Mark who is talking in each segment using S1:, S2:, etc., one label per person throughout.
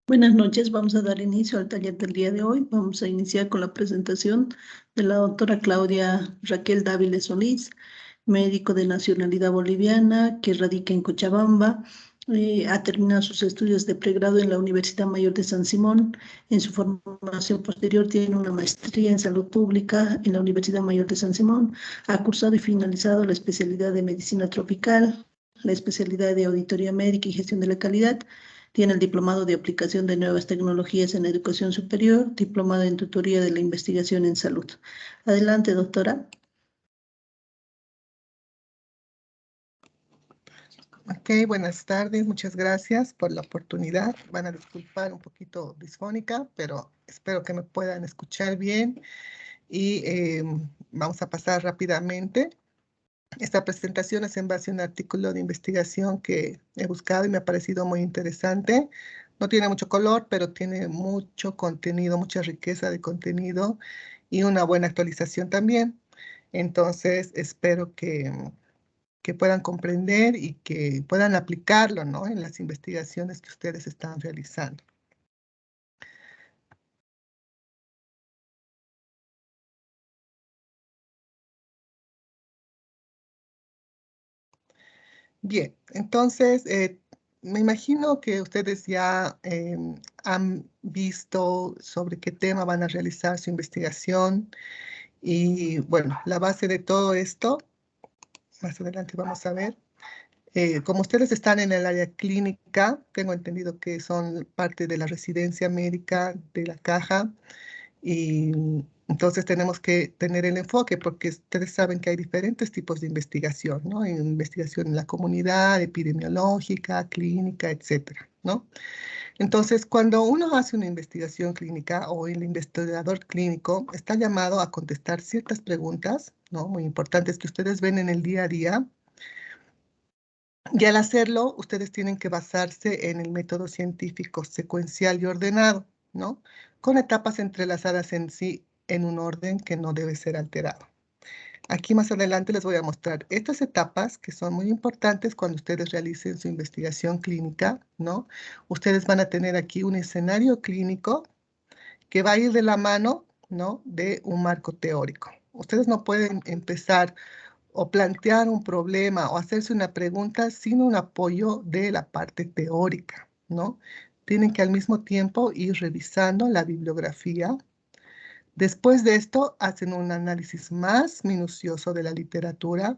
S1: Buenas noches, vamos a dar inicio al taller del día de hoy. Vamos a iniciar con la presentación de la doctora Claudia Raquel Dávila Solís, médico de nacionalidad boliviana que radica en Cochabamba. Ha terminado sus estudios de pregrado en la Universidad Mayor de San Simón. En su formación posterior tiene una maestría en salud pública en la Universidad Mayor de San Simón. Ha cursado y finalizado la especialidad de medicina tropical, la especialidad de auditoría médica y gestión de la calidad. Tiene el diplomado de aplicación de nuevas tecnologías en educación superior, diplomado en tutoría de la investigación en salud. Adelante, doctora.
S2: Ok, buenas tardes, muchas gracias por la oportunidad. Van a disculpar un poquito disfónica, pero espero que me puedan escuchar bien y vamos a pasar rápidamente. Esta presentación es en base a un artículo de investigación que he buscado y me ha parecido muy interesante. No tiene mucho color, pero tiene mucho contenido, mucha riqueza de contenido y una buena actualización también. Entonces, espero que puedan comprender y que puedan aplicarlo, ¿no?, en las investigaciones que ustedes están realizando. Bien, entonces, me imagino que ustedes ya han visto sobre qué tema van a realizar su investigación y, bueno, la base de todo esto, más adelante vamos a ver. Como ustedes están en el área clínica, tengo entendido que son parte de la residencia médica de la Caja y entonces tenemos que tener el enfoque porque ustedes saben que hay diferentes tipos de investigación, ¿no? Hay investigación en la comunidad, epidemiológica, clínica, etcétera, ¿no? Entonces, cuando uno hace una investigación clínica o el investigador clínico está llamado a contestar ciertas preguntas, ¿no?, muy importantes que ustedes ven en el día a día. Y al hacerlo, ustedes tienen que basarse en el método científico secuencial y ordenado, ¿no?, con etapas entrelazadas en sí en un orden que no debe ser alterado. Aquí más adelante les voy a mostrar estas etapas que son muy importantes cuando ustedes realicen su investigación clínica, ¿no? Ustedes van a tener aquí un escenario clínico que va a ir de la mano, ¿no?, de un marco teórico. Ustedes no pueden empezar o plantear un problema o hacerse una pregunta sin un apoyo de la parte teórica, ¿no? Tienen que al mismo tiempo ir revisando la bibliografía. Después de esto, hacen un análisis más minucioso de la literatura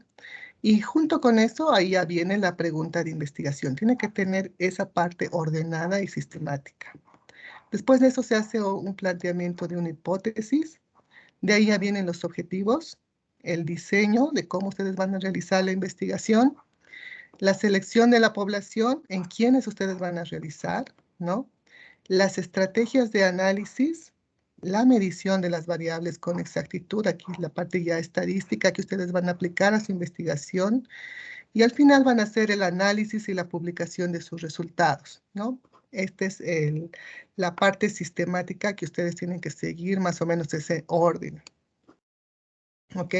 S2: y junto con eso, ahí ya viene la pregunta de investigación. Tiene que tener esa parte ordenada y sistemática. Después de eso se hace un planteamiento de una hipótesis. De ahí ya vienen los objetivos, el diseño de cómo ustedes van a realizar la investigación, la selección de la población, en quiénes ustedes van a realizar, ¿no?, las estrategias de análisis, la medición de las variables con exactitud, aquí la parte ya estadística que ustedes van a aplicar a su investigación, y al final van a hacer el análisis y la publicación de sus resultados, ¿no? Esta es la parte sistemática que ustedes tienen que seguir más o menos ese orden. ¿Ok?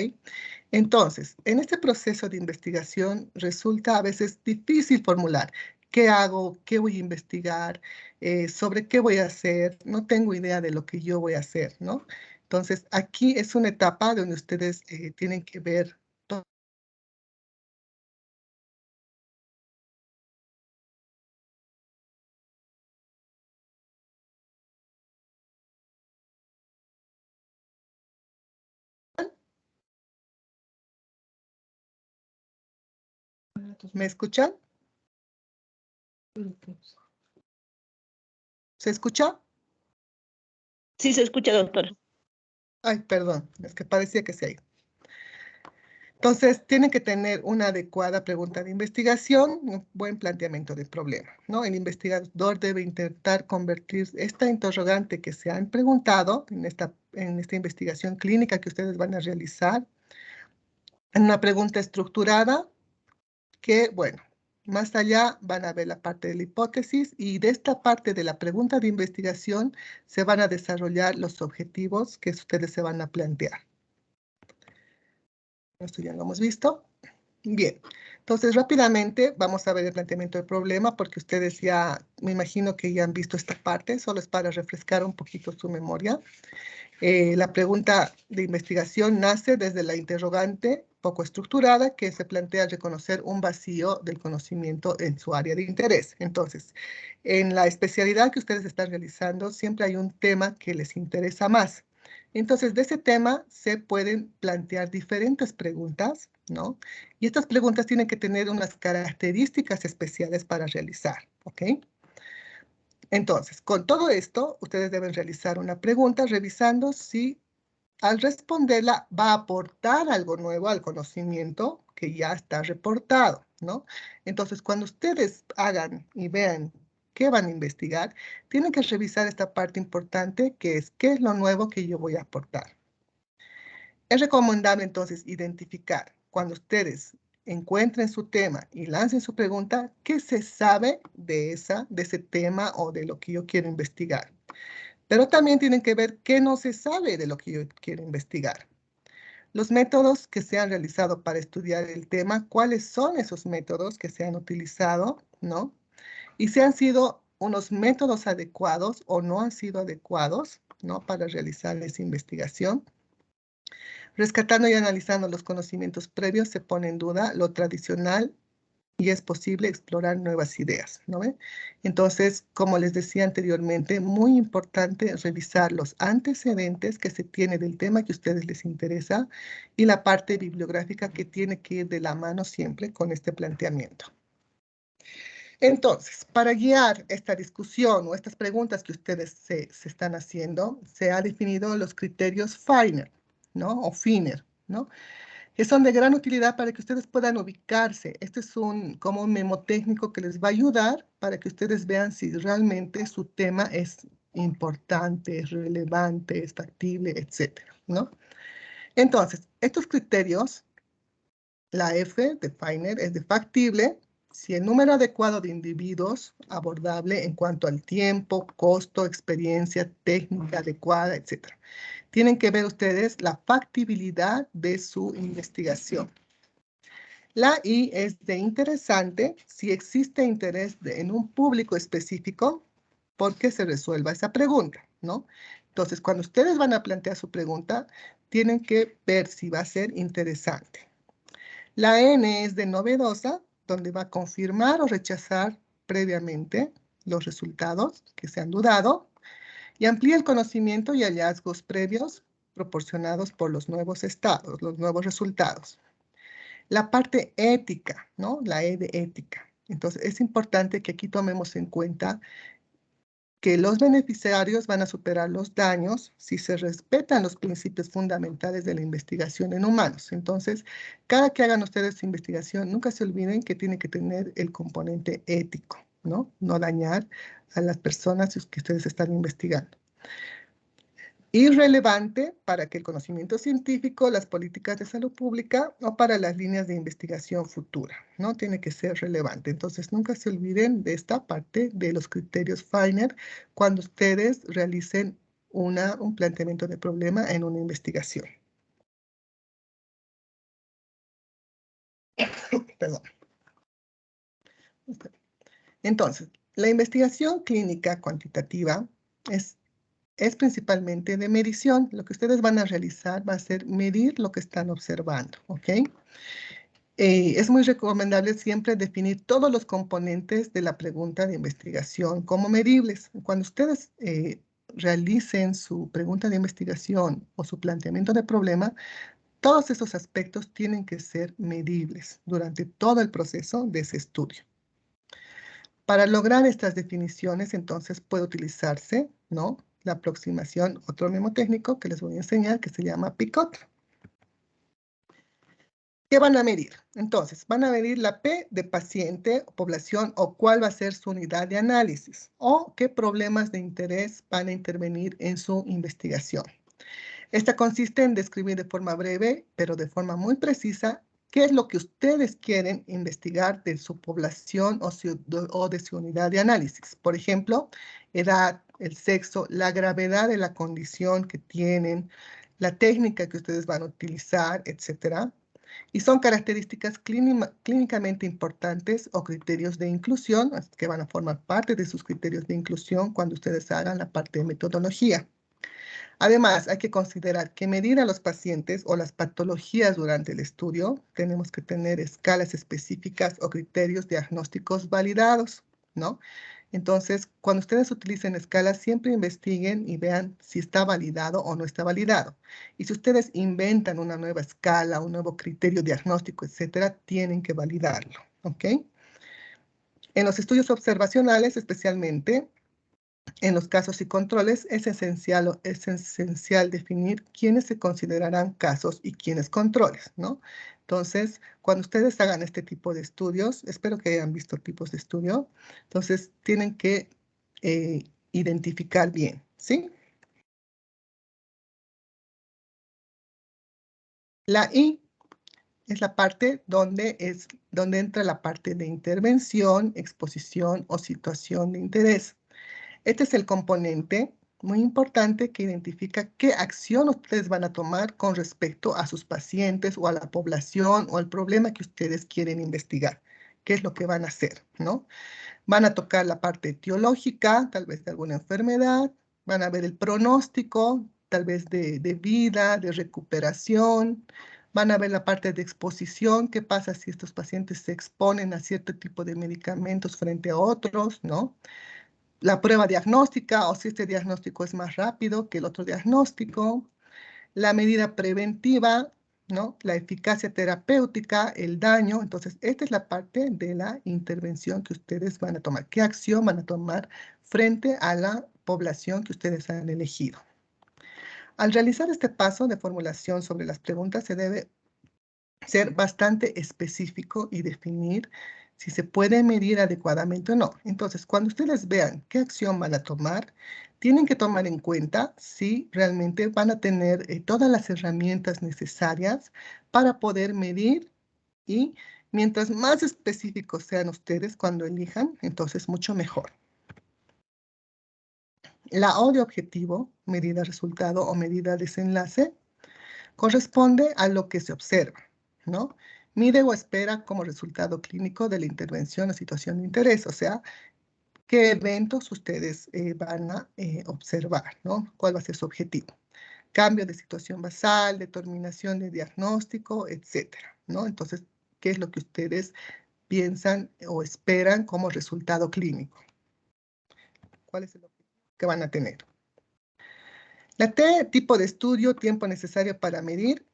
S2: Entonces, en este proceso de investigación resulta a veces difícil formular qué hago, qué voy a investigar, sobre qué voy a hacer, no tengo idea de lo que yo voy a hacer, ¿no? Entonces, aquí es una etapa donde ustedes tienen que ver todo. ¿Me escuchan? ¿Se escucha?
S1: Sí, se escucha, doctora.
S2: Ay, perdón, es que parecía que se ha ido. Entonces, tienen que tener una adecuada pregunta de investigación, un buen planteamiento del problema, ¿no? El investigador debe intentar convertir esta interrogante que se han preguntado en esta investigación clínica que ustedes van a realizar en una pregunta estructurada que, bueno, más allá van a ver la parte de la hipótesis y de esta parte de la pregunta de investigación se van a desarrollar los objetivos que ustedes se van a plantear. Esto ya lo hemos visto. Bien, entonces rápidamente vamos a ver el planteamiento del problema porque ustedes ya, me imagino que ya han visto esta parte, solo es para refrescar un poquito su memoria. La pregunta de investigación nace desde la interrogante poco estructurada que se plantea reconocer un vacío del conocimiento en su área de interés. Entonces, en la especialidad que ustedes están realizando, siempre hay un tema que les interesa más. Entonces, de ese tema se pueden plantear diferentes preguntas, ¿no? Y estas preguntas tienen que tener unas características especiales para realizar, ¿ok? Entonces, con todo esto, ustedes deben realizar una pregunta revisando si al responderla va a aportar algo nuevo al conocimiento que ya está reportado, ¿no? Entonces, cuando ustedes hagan y vean qué van a investigar, tienen que revisar esta parte importante que es qué es lo nuevo que yo voy a aportar. Es recomendable entonces identificar cuando ustedes encuentren su tema y lancen su pregunta, qué se sabe de ese tema o de lo que yo quiero investigar. Pero también tienen que ver qué no se sabe de lo que yo quiero investigar. Los métodos que se han realizado para estudiar el tema, cuáles son esos métodos que se han utilizado, ¿no? Y si han sido unos métodos adecuados o no han sido adecuados, ¿no? Para realizar esa investigación. Rescatando y analizando los conocimientos previos, se pone en duda lo tradicional y es posible explorar nuevas ideas, ¿no ven? Entonces, como les decía anteriormente, muy importante revisar los antecedentes que se tiene del tema que a ustedes les interesa y la parte bibliográfica que tiene que ir de la mano siempre con este planteamiento. Entonces, para guiar esta discusión o estas preguntas que ustedes se están haciendo, se ha definido los criterios Feiner, ¿no? O Finer, ¿no? Que son de gran utilidad para que ustedes puedan ubicarse. Este es como un memo técnico que les va a ayudar para que ustedes vean si realmente su tema es importante, es relevante, es factible, etcétera, ¿no? Entonces, estos criterios, la F de Feiner es de factible si el número adecuado de individuos abordable en cuanto al tiempo, costo, experiencia, técnica adecuada, etcétera. Tienen que ver ustedes la factibilidad de su investigación. La I es de interesante si existe interés en un público específico porque se resuelva esa pregunta, ¿no? Entonces, cuando ustedes van a plantear su pregunta, tienen que ver si va a ser interesante. La N es de novedosa, donde va a confirmar o rechazar previamente los resultados que se han dudado y amplía el conocimiento y hallazgos previos proporcionados por los nuevos estados, los nuevos resultados. La parte ética, ¿no? La E de ética. Entonces, es importante que aquí tomemos en cuenta que los beneficiarios van a superar los daños si se respetan los principios fundamentales de la investigación en humanos. Entonces, cada que hagan ustedes su investigación, nunca se olviden que tiene que tener el componente ético, ¿no? No dañar a las personas que ustedes están investigando. Irrelevante para que el conocimiento científico, las políticas de salud pública o para las líneas de investigación futura, ¿no? Tiene que ser relevante. Entonces, nunca se olviden de esta parte de los criterios Feiner cuando ustedes realicen un planteamiento de problema en una investigación. Perdón. Entonces, la investigación clínica cuantitativa es principalmente de medición. Lo que ustedes van a realizar va a ser medir lo que están observando, ¿ok? Es muy recomendable siempre definir todos los componentes de la pregunta de investigación como medibles. Cuando ustedes realicen su pregunta de investigación o su planteamiento de problema, todos esos aspectos tienen que ser medibles durante todo el proceso de ese estudio. Para lograr estas definiciones, entonces, puede utilizarse, ¿no? La aproximación, otro mnemotécnico que les voy a enseñar, que se llama PICOT. ¿Qué van a medir? Entonces, van a medir la P de paciente, población, o cuál va a ser su unidad de análisis, o qué problemas de interés van a intervenir en su investigación. Esta consiste en describir de forma breve, pero de forma muy precisa, qué es lo que ustedes quieren investigar de su población o de su unidad de análisis. Por ejemplo, edad, el sexo, la gravedad de la condición que tienen, la técnica que ustedes van a utilizar, etcétera. Y son características clínicamente importantes o criterios de inclusión que van a formar parte de sus criterios de inclusión cuando ustedes hagan la parte de metodología. Además, hay que considerar que medir a los pacientes o las patologías durante el estudio, tenemos que tener escalas específicas o criterios diagnósticos validados, ¿no? Entonces, cuando ustedes utilicen escalas, siempre investiguen y vean si está validado o no está validado. Y si ustedes inventan una nueva escala, un nuevo criterio diagnóstico, etcétera, tienen que validarlo, ¿ok? En los estudios observacionales, especialmente, en los casos y controles es esencial definir quiénes se considerarán casos y quiénes controles, ¿no? Entonces, cuando ustedes hagan este tipo de estudios, espero que hayan visto tipos de estudio, entonces tienen que identificar bien, ¿sí? La I es la parte donde entra la parte de intervención, exposición o situación de interés. Este es el componente muy importante que identifica qué acción ustedes van a tomar con respecto a sus pacientes o a la población o al problema que ustedes quieren investigar. ¿Qué es lo que van a hacer, no? Van a tocar la parte etiológica, tal vez de alguna enfermedad. Van a ver el pronóstico, tal vez de vida, de recuperación. Van a ver la parte de exposición, qué pasa si estos pacientes se exponen a cierto tipo de medicamentos frente a otros, ¿no? La prueba diagnóstica o si este diagnóstico es más rápido que el otro diagnóstico, la medida preventiva, ¿no? La eficacia terapéutica, el daño. Entonces, esta es la parte de la intervención que ustedes van a tomar. ¿Qué acción van a tomar frente a la población que ustedes han elegido? Al realizar este paso de formulación sobre las preguntas, se debe ser bastante específico y definir si se puede medir adecuadamente o no. Entonces, cuando ustedes vean qué acción van a tomar, tienen que tomar en cuenta si realmente van a tener todas las herramientas necesarias para poder medir y mientras más específicos sean ustedes cuando elijan, entonces mucho mejor. La O de objetivo, medida resultado o medida desenlace, corresponde a lo que se observa, ¿no? Mide o espera como resultado clínico de la intervención o situación de interés, o sea, qué eventos ustedes van a observar, ¿no? ¿Cuál va a ser su objetivo? Cambio de situación basal, determinación de diagnóstico, etcétera, ¿no? Entonces, ¿qué es lo que ustedes piensan o esperan como resultado clínico? ¿Cuál es el objetivo que van a tener? La T, tipo de estudio, tiempo necesario para medir.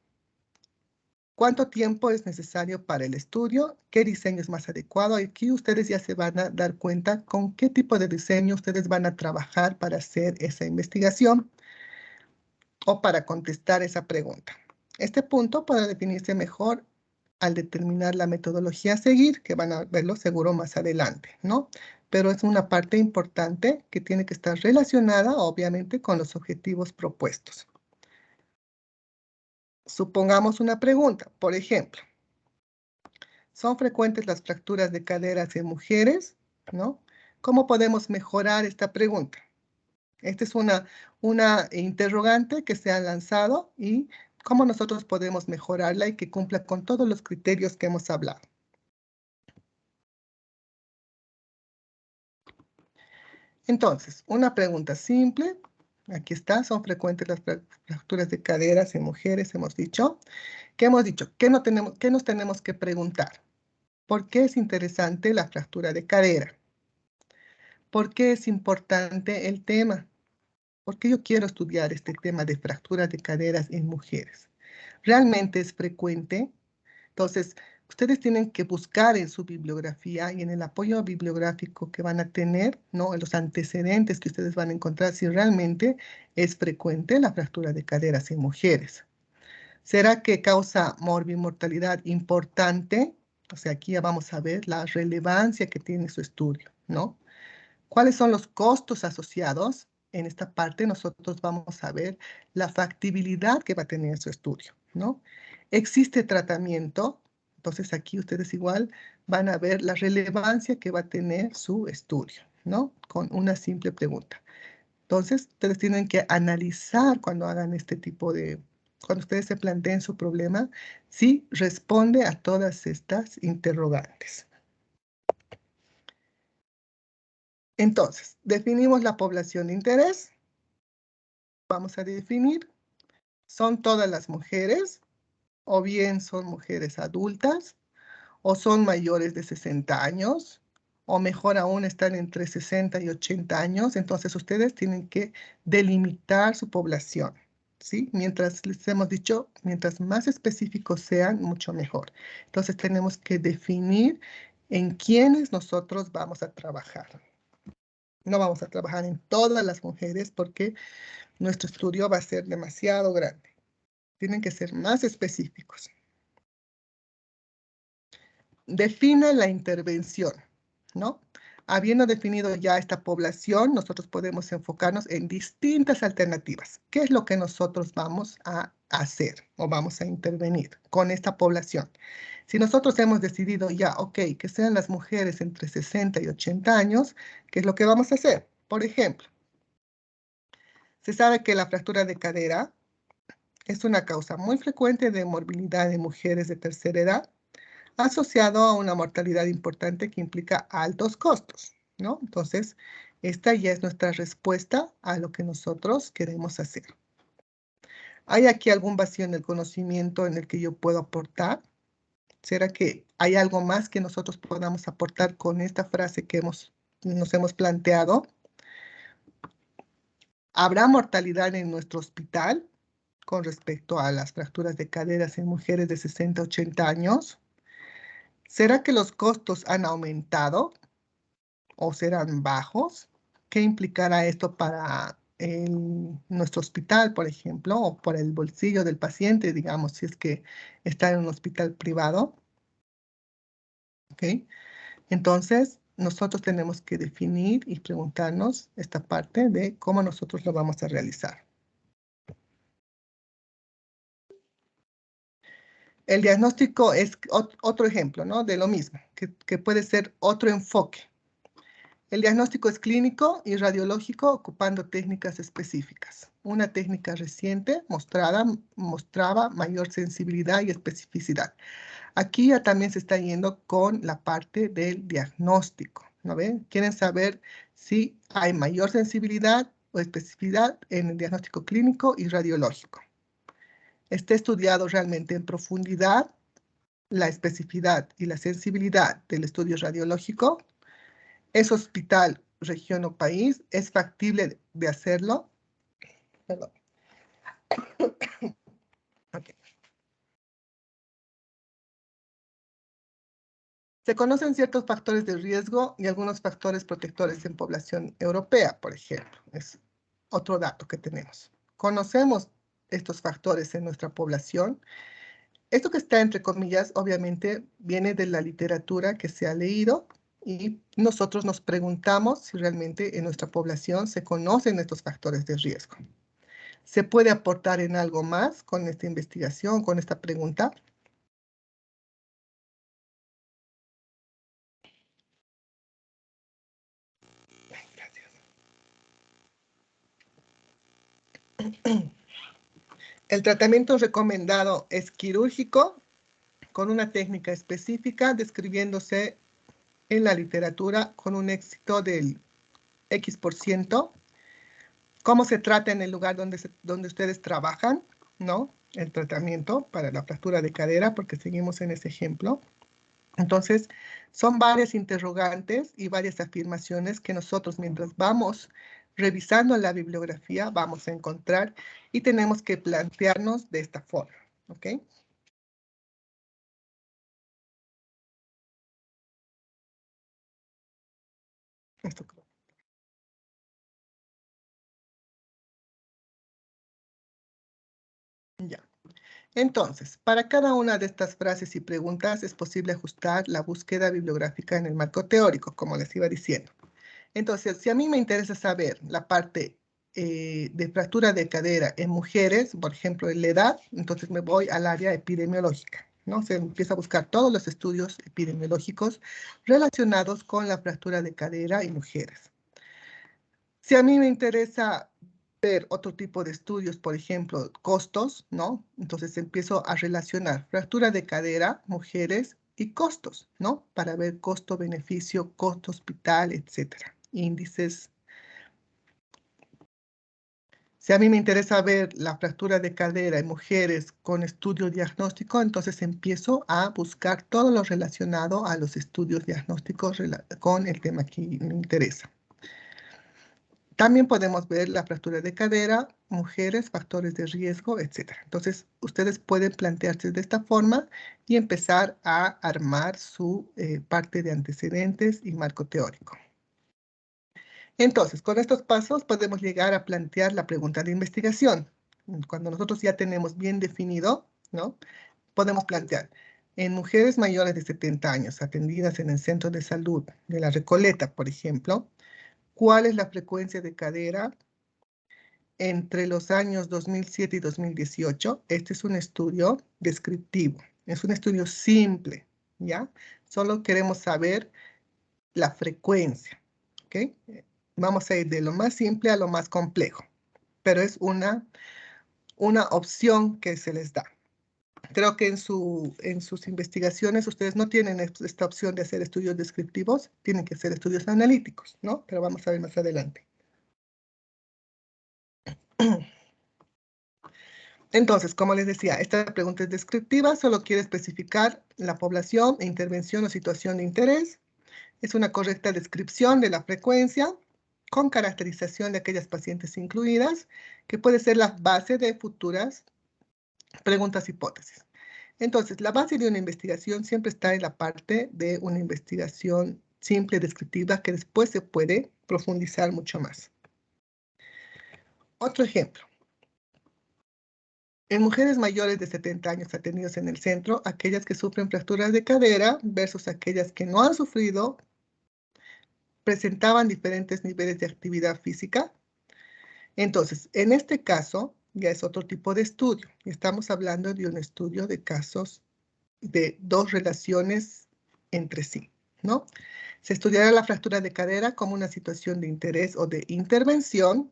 S2: ¿Cuánto tiempo es necesario para el estudio? ¿Qué diseño es más adecuado? Aquí ustedes ya se van a dar cuenta con qué tipo de diseño ustedes van a trabajar para hacer esa investigación o para contestar esa pregunta. Este punto podrá definirse mejor al determinar la metodología a seguir, que van a verlo seguro más adelante, ¿no? Pero es una parte importante que tiene que estar relacionada, obviamente, con los objetivos propuestos. Supongamos una pregunta, por ejemplo, ¿son frecuentes las fracturas de caderas en mujeres? ¿No? ¿Cómo podemos mejorar esta pregunta? Esta es una interrogante que se ha lanzado y cómo nosotros podemos mejorarla y que cumpla con todos los criterios que hemos hablado. Entonces, una pregunta simple. Aquí está, son frecuentes las fracturas de caderas en mujeres, hemos dicho. ¿Qué hemos dicho? ¿Qué nos tenemos que preguntar? ¿Por qué es interesante la fractura de cadera? ¿Por qué es importante el tema? ¿Por qué yo quiero estudiar este tema de fracturas de caderas en mujeres? ¿Realmente es frecuente? Entonces, ustedes tienen que buscar en su bibliografía y en el apoyo bibliográfico que van a tener, ¿no? En los antecedentes que ustedes van a encontrar si realmente es frecuente la fractura de caderas en mujeres. ¿Será que causa morbimortalidad importante? O sea, aquí ya vamos a ver la relevancia que tiene su estudio, ¿no? ¿Cuáles son los costos asociados? En esta parte nosotros vamos a ver la factibilidad que va a tener su estudio, ¿no? ¿Existe tratamiento? Entonces aquí ustedes igual van a ver la relevancia que va a tener su estudio, ¿no? Con una simple pregunta. Entonces, ustedes tienen que analizar cuando hagan este tipo de cuando ustedes se planteen su problema, si responde a todas estas interrogantes. Entonces, definimos la población de interés. Vamos a definir, ¿son todas las mujeres? ¿O bien son mujeres adultas? ¿O son mayores de 60 años? O mejor aún, están entre 60 y 80 años. Entonces, ustedes tienen que delimitar su población, ¿sí? Mientras les hemos dicho, mientras más específicos sean, mucho mejor. Entonces, tenemos que definir en quiénes nosotros vamos a trabajar. No vamos a trabajar en todas las mujeres porque nuestro estudio va a ser demasiado grande. Tienen que ser más específicos. Define la intervención, ¿no? Habiendo definido ya esta población, nosotros podemos enfocarnos en distintas alternativas. ¿Qué es lo que nosotros vamos a hacer o vamos a intervenir con esta población? Si nosotros hemos decidido ya, ok, que sean las mujeres entre 60 y 80 años, ¿qué es lo que vamos a hacer? Por ejemplo, se sabe que la fractura de cadera es una causa muy frecuente de morbilidad en mujeres de tercera edad, asociado a una mortalidad importante que implica altos costos, ¿no? Entonces, esta ya es nuestra respuesta a lo que nosotros queremos hacer. ¿Hay aquí algún vacío en el conocimiento en el que yo puedo aportar? ¿Será que hay algo más que nosotros podamos aportar con esta frase que nos hemos planteado? ¿Habrá mortalidad en nuestro hospital con respecto a las fracturas de caderas en mujeres de 60 a 80 años? ¿Será que los costos han aumentado o serán bajos? ¿Qué implicará esto para nuestro hospital, por ejemplo, o para el bolsillo del paciente, digamos, si es que está en un hospital privado? ¿Ok? Entonces, nosotros tenemos que definir y preguntarnos esta parte de cómo nosotros lo vamos a realizar. El diagnóstico es otro ejemplo, ¿no? De lo mismo, que puede ser otro enfoque. El diagnóstico es clínico y radiológico ocupando técnicas específicas. Una técnica reciente mostraba mayor sensibilidad y especificidad. Aquí ya también se está yendo con la parte del diagnóstico, ¿no ven? Quieren saber si hay mayor sensibilidad o especificidad en el diagnóstico clínico y radiológico. Está estudiado realmente en profundidad la especificidad y la sensibilidad del estudio radiológico. ¿Es hospital, región o país? ¿Es factible de hacerlo? Perdón. Okay. Se conocen ciertos factores de riesgo y algunos factores protectores en población europea, por ejemplo. Es otro dato que tenemos. Conocemos estos factores en nuestra población. Esto que está entre comillas, obviamente, viene de la literatura que se ha leído y nosotros nos preguntamos si realmente en nuestra población se conocen estos factores de riesgo. ¿Se puede aportar en algo más con esta investigación, con esta pregunta? El tratamiento recomendado es quirúrgico con una técnica específica describiéndose en la literatura con un éxito del X%. ¿Cómo se trata en el lugar donde ustedes trabajan? ¿No? El tratamiento para la fractura de cadera, porque seguimos en ese ejemplo. Entonces, son varias interrogantes y varias afirmaciones que nosotros, mientras vamos revisando la bibliografía, vamos a encontrar y tenemos que plantearnos de esta forma, ¿ok? Esto creo. Ya. Entonces, para cada una de estas frases y preguntas es posible ajustar la búsqueda bibliográfica en el marco teórico, como les iba diciendo. Entonces, si a mí me interesa saber la parte de fractura de cadera en mujeres, por ejemplo, en la edad, entonces me voy al área epidemiológica, ¿no? Se empieza a buscar todos los estudios epidemiológicos relacionados con la fractura de cadera en mujeres. Si a mí me interesa ver otro tipo de estudios, por ejemplo, costos, ¿no? Entonces empiezo a relacionar fractura de cadera, mujeres y costos, ¿no? Para ver costo-beneficio, costo hospital, etcétera. Índices. Si a mí me interesa ver la fractura de cadera en mujeres con estudio diagnóstico, entonces empiezo a buscar todo lo relacionado a los estudios diagnósticos con el tema que me interesa. También podemos ver la fractura de cadera, mujeres, factores de riesgo, etc. Entonces, ustedes pueden plantearse de esta forma y empezar a armar su parte de antecedentes y marco teórico. Entonces, con estos pasos podemos llegar a plantear la pregunta de investigación. Cuando nosotros ya tenemos bien definido, ¿no? Podemos plantear, en mujeres mayores de 70 años atendidas en el centro de salud de La Recoleta, por ejemplo, ¿cuál es la frecuencia de cadera entre los años 2007 y 2018? Este es un estudio descriptivo, es un estudio simple, ¿ya? Solo queremos saber la frecuencia, ¿ok? Vamos a ir de lo más simple a lo más complejo, pero es una opción que se les da. Creo que en sus investigaciones ustedes no tienen esta opción de hacer estudios descriptivos, tienen que hacer estudios analíticos, ¿no? Pero vamos a ver más adelante. Entonces, como les decía, esta pregunta es descriptiva, solo quiere especificar la población, intervención o situación de interés. Es una correcta descripción de la frecuencia con caracterización de aquellas pacientes incluidas, que puede ser la base de futuras preguntas hipótesis. Entonces, la base de una investigación siempre está en la parte de una investigación simple, descriptiva, que después se puede profundizar mucho más. Otro ejemplo. En mujeres mayores de 70 años atendidos en el centro, aquellas que sufren fracturas de cadera versus aquellas que no han sufrido, presentaban diferentes niveles de actividad física. Entonces, en este caso, ya es otro tipo de estudio. Estamos hablando de un estudio de casos de dos relaciones entre sí, ¿no? Se estudiará la fractura de cadera como una situación de interés o de intervención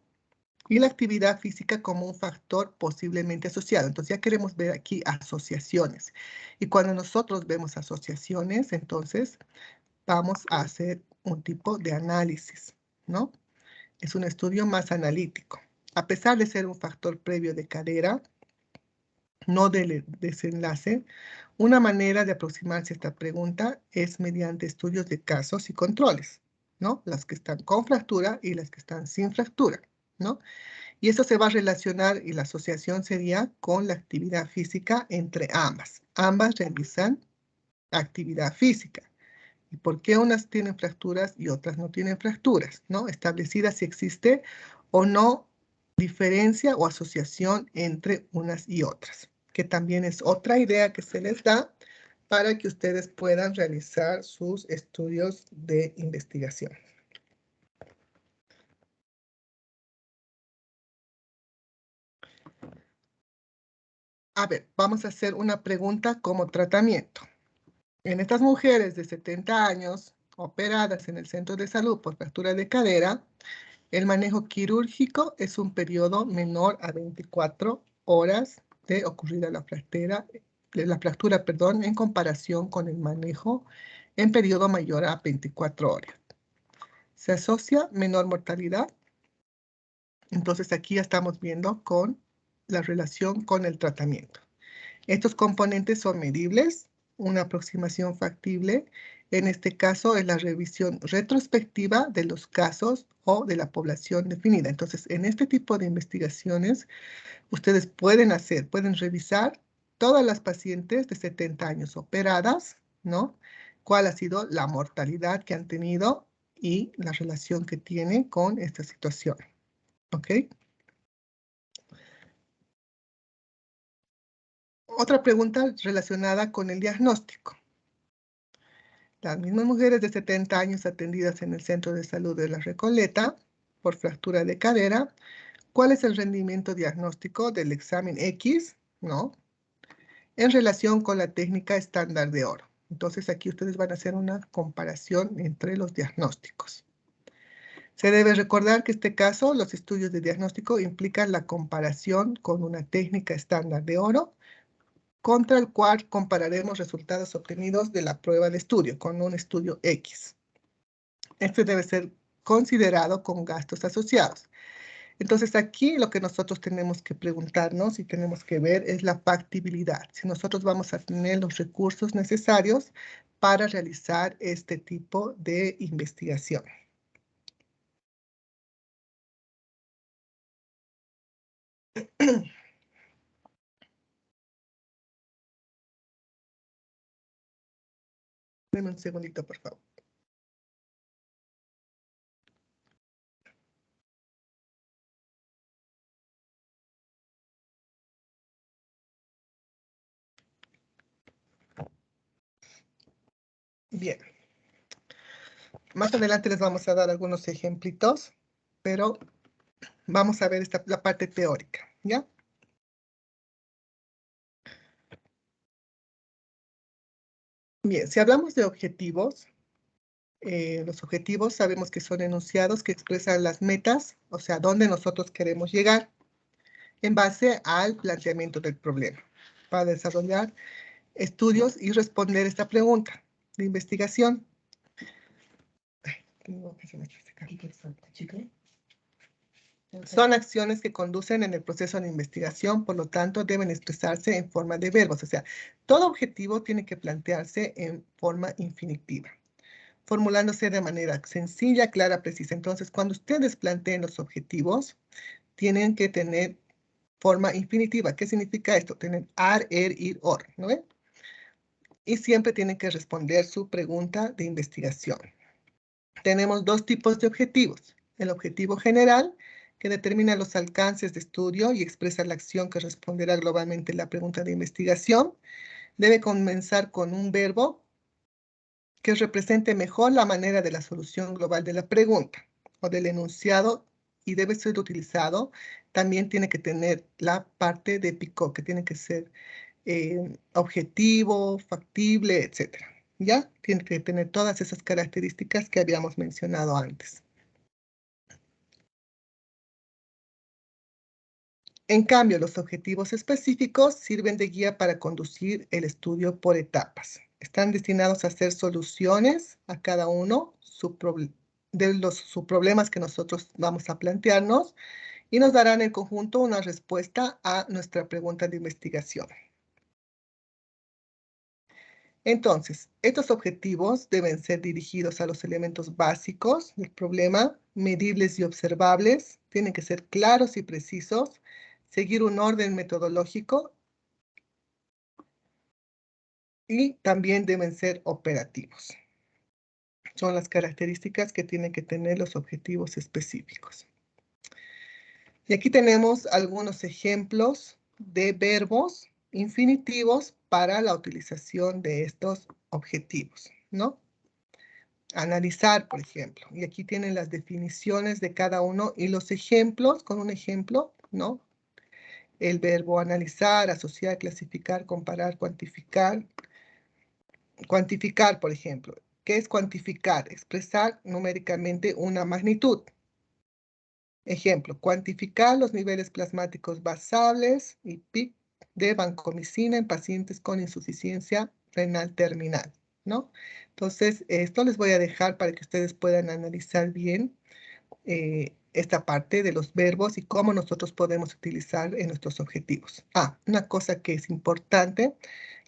S2: y la actividad física como un factor posiblemente asociado. Entonces ya queremos ver aquí asociaciones. Y cuando nosotros vemos asociaciones, entonces vamos a hacer un tipo de análisis, ¿no? Es un estudio más analítico. A pesar de ser un factor previo de cadera, no del desenlace, una manera de aproximarse a esta pregunta es mediante estudios de casos y controles, ¿no? Las que están con fractura y las que están sin fractura, ¿no? Y eso se va a relacionar y la asociación sería con la actividad física entre ambas. Ambas realizan actividad física. ¿Y por qué unas tienen fracturas y otras no tienen fracturas? ¿No? Establecida si existe o no diferencia o asociación entre unas y otras, que también es otra idea que se les da para que ustedes puedan realizar sus estudios de investigación. A ver, vamos a hacer una pregunta como tratamiento. En estas mujeres de 70 años operadas en el centro de salud por fractura de cadera, el manejo quirúrgico es un periodo menor a 24 horas de ocurrida la fractura, en comparación con el manejo en periodo mayor a 24 horas. Se asocia menor mortalidad. Entonces aquí ya estamos viendo con la relación con el tratamiento. Estos componentes son medibles, una aproximación factible. En este caso es la revisión retrospectiva de los casos o de la población definida. Entonces, en este tipo de investigaciones, ustedes pueden revisar todas las pacientes de 70 años operadas, ¿no? Cuál ha sido la mortalidad que han tenido y la relación que tiene con esta situación, ¿ok? Otra pregunta relacionada con el diagnóstico. Las mismas mujeres de 70 años atendidas en el Centro de Salud de La Recoleta por fractura de cadera, ¿cuál es el rendimiento diagnóstico del examen X, ¿no? En relación con la técnica estándar de oro? Entonces aquí ustedes van a hacer una comparación entre los diagnósticos. Se debe recordar que en este caso los estudios de diagnóstico implican la comparación con una técnica estándar de oro, contra el cual compararemos resultados obtenidos de la prueba de estudio con un estudio X. Este debe ser considerado con gastos asociados. Entonces aquí lo que nosotros tenemos que preguntarnos y tenemos que ver es la factibilidad. Si nosotros vamos a tener los recursos necesarios para realizar este tipo de investigación. Deme un segundito, por favor. Bien. Más adelante les vamos a dar algunos ejemplitos, pero vamos a ver la parte teórica, ¿ya? Bien, si hablamos de objetivos, los objetivos sabemos que son enunciados que expresan las metas, o sea, dónde nosotros queremos llegar, en base al planteamiento del problema, para desarrollar estudios y responder esta pregunta de investigación. Son acciones que conducen en el proceso de investigación, por lo tanto deben expresarse en forma de verbos. O sea, todo objetivo tiene que plantearse en forma infinitiva, formulándose de manera sencilla, clara, precisa. Entonces, cuando ustedes planteen los objetivos, tienen que tener forma infinitiva. ¿Qué significa esto? Tener ar, ir, or, ¿no ven? Y siempre tienen que responder su pregunta de investigación. Tenemos dos tipos de objetivos. El objetivo general, que determina los alcances de estudio y expresa la acción que responderá globalmente la pregunta de investigación. Debe comenzar con un verbo que represente mejor la manera de la solución global de la pregunta o del enunciado, y debe ser utilizado. También tiene que tener la parte de PICO, que tiene que ser objetivo, factible, etc. ¿Ya? Tiene que tener todas esas características que habíamos mencionado antes. En cambio, los objetivos específicos sirven de guía para conducir el estudio por etapas. Están destinados a hacer soluciones a cada uno de los subproblemas que nosotros vamos a plantearnos, y nos darán en conjunto una respuesta a nuestra pregunta de investigación. Entonces, estos objetivos deben ser dirigidos a los elementos básicos del problema, medibles y observables, tienen que ser claros y precisos, seguir un orden metodológico y también deben ser operativos. Son las características que tienen que tener los objetivos específicos. Y aquí tenemos algunos ejemplos de verbos infinitivos para la utilización de estos objetivos, ¿no? Analizar, por ejemplo. Y aquí tienen las definiciones de cada uno y los ejemplos, con un ejemplo, ¿no? El verbo analizar, asociar, clasificar, comparar, cuantificar. Cuantificar, por ejemplo. ¿Qué es cuantificar? Expresar numéricamente una magnitud. Ejemplo, cuantificar los niveles plasmáticos basables y PIC de vancomicina en pacientes con insuficiencia renal terminal, ¿no? Entonces, esto les voy a dejar para que ustedes puedan analizar bien esta parte de los verbos y cómo nosotros podemos utilizar en nuestros objetivos. Una cosa que es importante,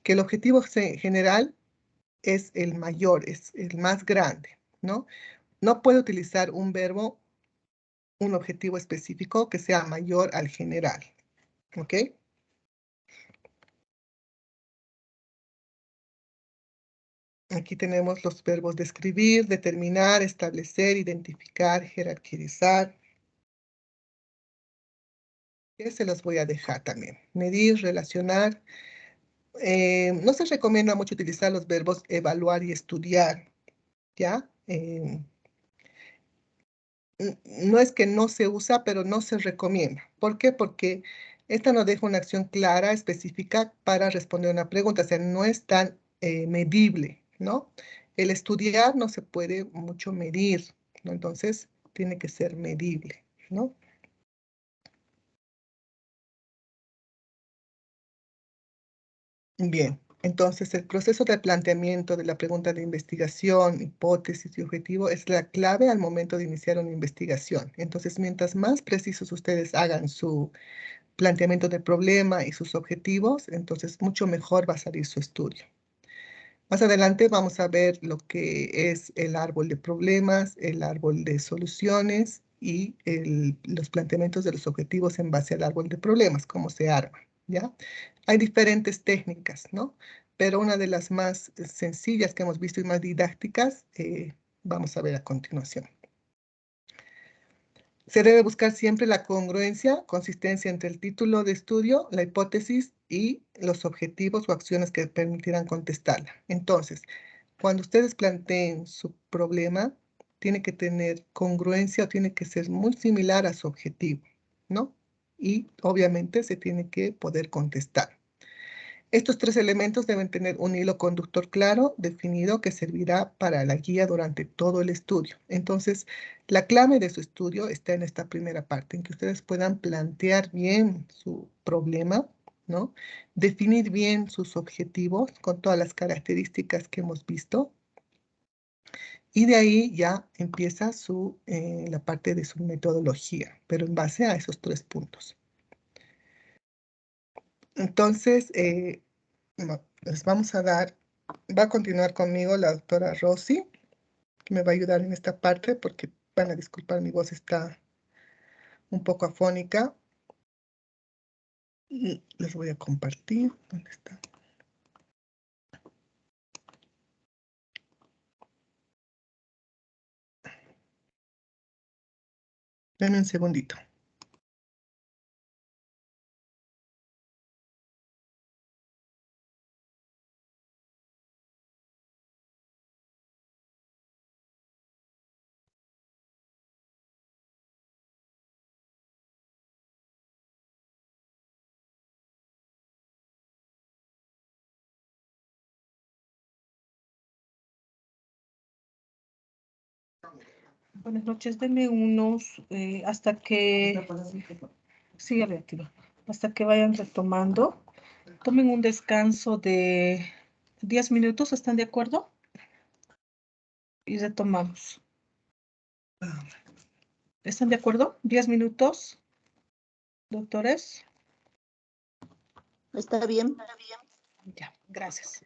S2: que el objetivo general es el mayor, es el más grande, ¿no? No puede utilizar un verbo, un objetivo específico que sea mayor al general, ¿ok? Aquí tenemos los verbos describir, determinar, establecer, identificar, jerarquizar. Que se los voy a dejar también. Medir, relacionar. No se recomienda mucho utilizar los verbos evaluar y estudiar, ¿ya? No es que no se usa, pero no se recomienda. ¿Por qué? Porque esta nos deja una acción clara, específica para responder una pregunta. O sea, no es tan medible, ¿no? El estudiar no se puede mucho medir, ¿no? Entonces, tiene que ser medible, ¿no? Bien, entonces el proceso de planteamiento de la pregunta de investigación, hipótesis y objetivo es la clave al momento de iniciar una investigación. Entonces, mientras más precisos ustedes hagan su planteamiento del problema y sus objetivos, entonces mucho mejor va a salir su estudio. Más adelante vamos a ver lo que es el árbol de problemas, el árbol de soluciones y los planteamientos de los objetivos en base al árbol de problemas, cómo se arma, ¿ya? Hay diferentes técnicas, ¿no? Pero una de las más sencillas que hemos visto y más didácticas, vamos a ver a continuación. Se debe buscar siempre la congruencia, consistencia entre el título de estudio, la hipótesis y los objetivos o acciones que permitirán contestarla. Entonces, cuando ustedes planteen su problema, tiene que tener congruencia o tiene que ser muy similar a su objetivo, ¿no? Y obviamente se tiene que poder contestar. Estos tres elementos deben tener un hilo conductor claro, definido, que servirá para la guía durante todo el estudio. Entonces, la clave de su estudio está en esta primera parte, en que ustedes puedan plantear bien su problema, ¿no? Definir bien sus objetivos con todas las características que hemos visto. Y de ahí ya empieza la parte de su metodología, pero en base a esos tres puntos. Entonces, les vamos a dar, va a continuar conmigo la doctora Rosy, que me va a ayudar en esta parte porque van a disculpar, mi voz está un poco afónica. Y les voy a compartir. ¿Dónde está? Denme un segundito.
S3: Buenas noches, denme unos hasta que siga reactiva, hasta que vayan retomando. Tomen un descanso de 10 minutos, ¿están de acuerdo? Y retomamos. ¿Están de acuerdo? 10 minutos, doctores.
S1: Está bien.
S3: Ya, gracias.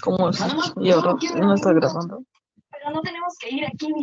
S4: ¿Cómo es? ¿Y ahora no está grabando?
S5: Pero no tenemos que ir aquí.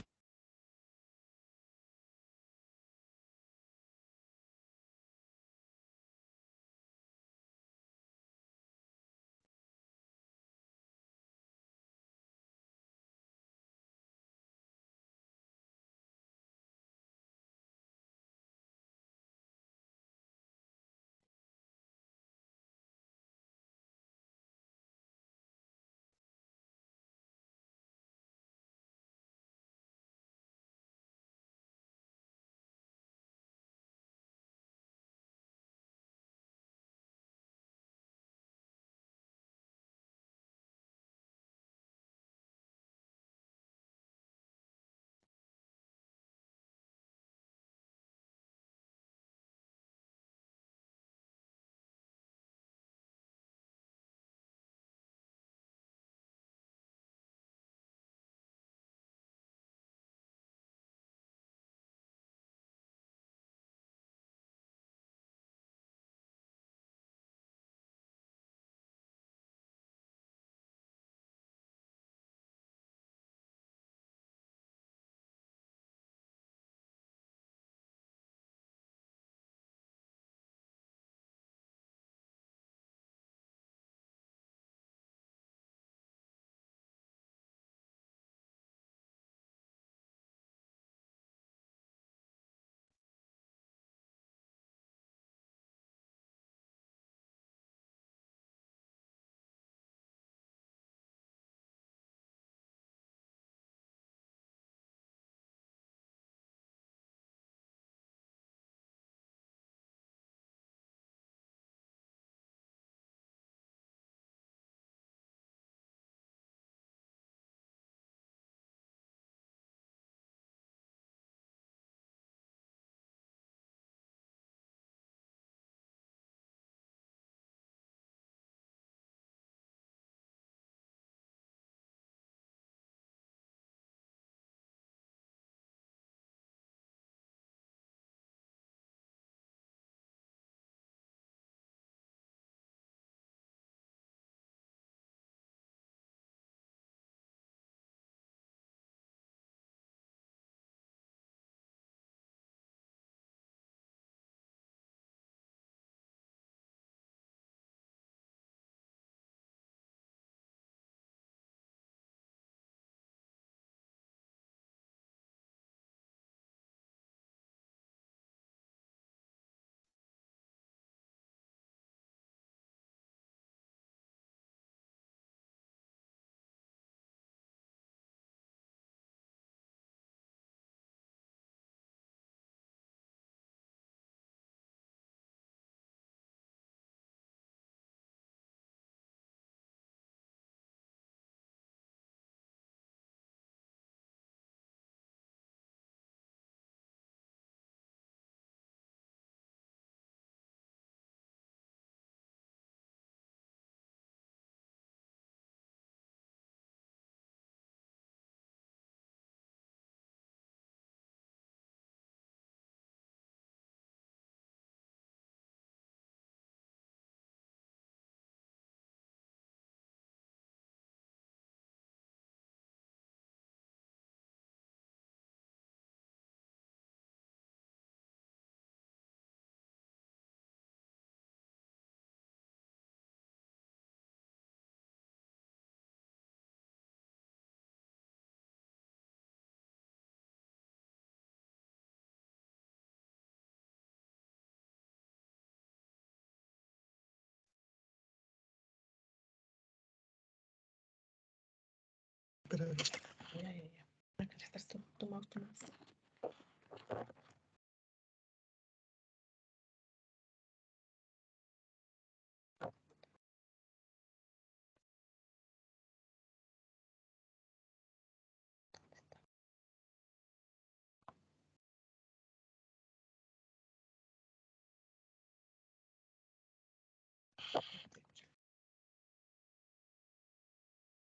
S3: Acá ya estás tomado.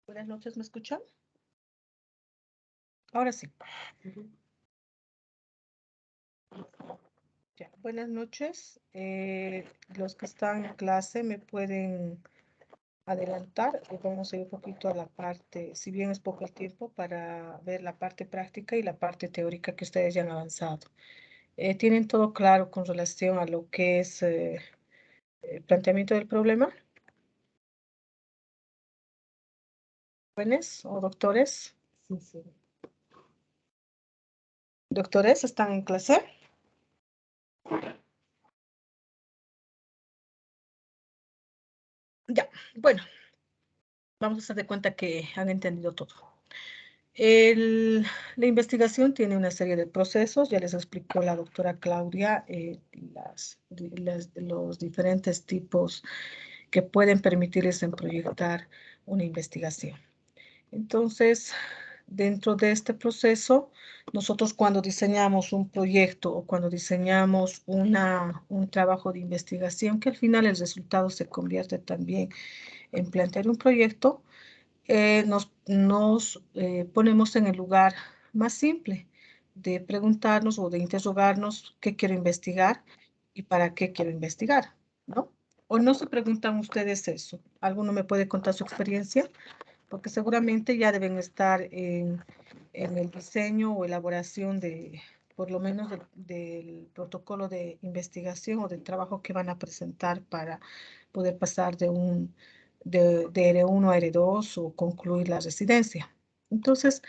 S3: Buenas noches, ¿me escuchan? Ahora sí. Ya, buenas noches. Los que están en clase me pueden adelantar. Vamos a ir un poquito a la parte, si bien es poco el tiempo, para ver la parte práctica y la parte teórica que ustedes ya han avanzado. ¿Tienen todo claro con relación a lo que es el planteamiento del problema? ¿Jóvenes o doctores? Sí, sí. ¿Doctores están en clase? Ya, bueno, vamos a hacer de cuenta que han entendido todo. La investigación tiene una serie de procesos, ya les explicó la doctora Claudia los diferentes tipos que pueden permitirles en proyectar una investigación. Entonces, dentro de este proceso, nosotros cuando diseñamos un proyecto o cuando diseñamos un trabajo de investigación, que al final el resultado se convierte también en plantear un proyecto, nos ponemos en el lugar más simple de preguntarnos o de interrogarnos qué quiero investigar y para qué quiero investigar, ¿no? ¿O no se preguntan ustedes eso? ¿Alguno me puede contar su experiencia? Porque seguramente ya deben estar en el diseño o elaboración de, por lo menos del protocolo de investigación o del trabajo que van a presentar para poder pasar de R1 a R2 o concluir la residencia. Entonces,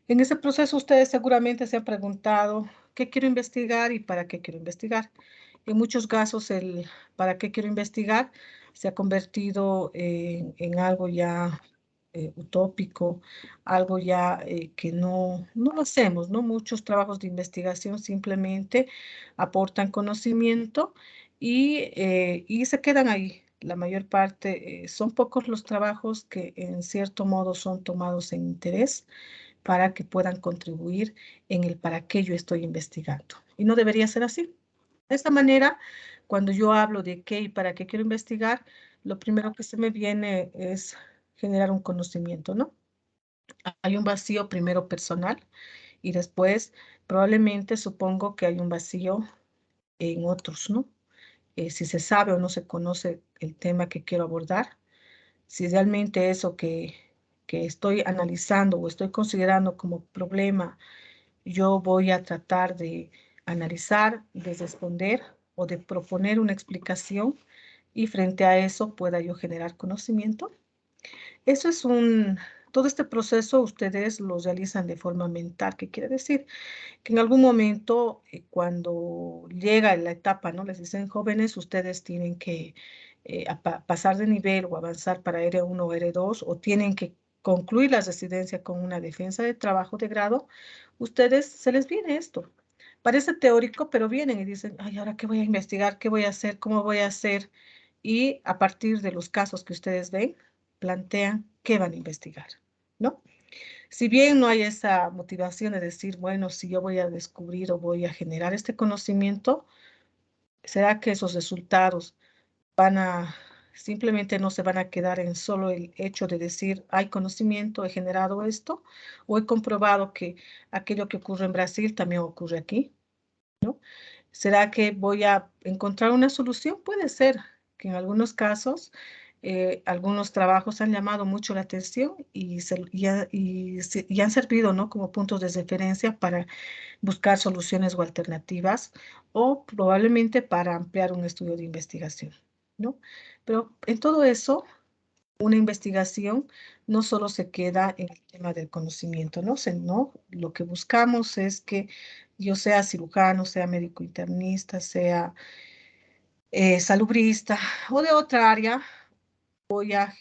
S3: en ese proceso ustedes seguramente se han preguntado qué quiero investigar y para qué quiero investigar. En muchos casos el para qué quiero investigar se ha convertido en algo ya utópico, algo ya que no lo hacemos, ¿no? Muchos trabajos de investigación simplemente aportan conocimiento y se quedan ahí. La mayor parte, son pocos los trabajos que en cierto modo son tomados en interés para que puedan contribuir en el para qué yo estoy investigando. Y no debería ser así. De esta manera, cuando yo hablo de qué y para qué quiero investigar, lo primero que se me viene es generar un conocimiento, ¿no? Hay un vacío primero personal y después probablemente supongo que hay un vacío en otros, ¿no? Si se sabe o no se conoce el tema que quiero abordar, si realmente eso que estoy analizando o estoy considerando como problema, yo voy a tratar de analizar, de responder o de proponer una explicación y frente a eso pueda yo generar conocimiento. Eso es todo este proceso ustedes lo realizan de forma mental, que quiere decir que en algún momento, cuando llega la etapa, ¿no? Les dicen jóvenes, ustedes tienen que pasar de nivel o avanzar para R1 o R2 o tienen que concluir la residencia con una defensa de trabajo de grado, ustedes se les viene esto. Parece teórico, pero vienen y dicen, ay, ¿ahora qué voy a investigar? ¿Qué voy a hacer? ¿Cómo voy a hacer? Y a partir de los casos que ustedes ven, plantean qué van a investigar, ¿no? Si bien no hay esa motivación de decir, bueno, si yo voy a descubrir o voy a generar este conocimiento, ¿será que esos resultados van a, simplemente no se van a quedar en solo el hecho de decir, hay conocimiento, he generado esto, o he comprobado que aquello que ocurre en Brasil también ocurre aquí, ¿no? ¿Será que voy a encontrar una solución? Puede ser que en algunos casos algunos trabajos han llamado mucho la atención y han servido, ¿no? Como puntos de referencia para buscar soluciones o alternativas o probablemente para ampliar un estudio de investigación, ¿no? Pero en todo eso, una investigación no solo se queda en el tema del conocimiento, ¿no? ¿No? Lo que buscamos es que yo sea cirujano, sea médico internista, sea salubrista o de otra área, voy a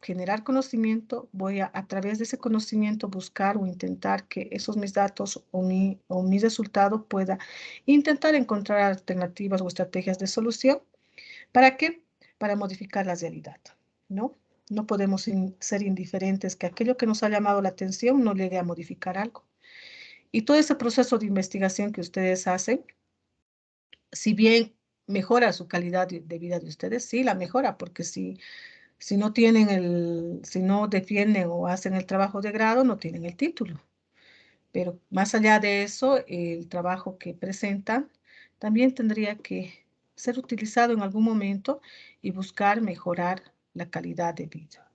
S3: generar conocimiento, voy a través de ese conocimiento buscar o intentar que esos mis datos o mi resultado pueda intentar encontrar alternativas o estrategias de solución. ¿Para qué? Para modificar la realidad, ¿no? No podemos ser indiferentes que aquello que nos ha llamado la atención no llegue a modificar algo. Y todo ese proceso de investigación que ustedes hacen, si bien mejora su calidad de vida de ustedes, sí, la mejora, porque si no si no defienden o hacen el trabajo de grado, no tienen el título. Pero más allá de eso, el trabajo que presentan también tendría que ser utilizado en algún momento y buscar mejorar la calidad de vida,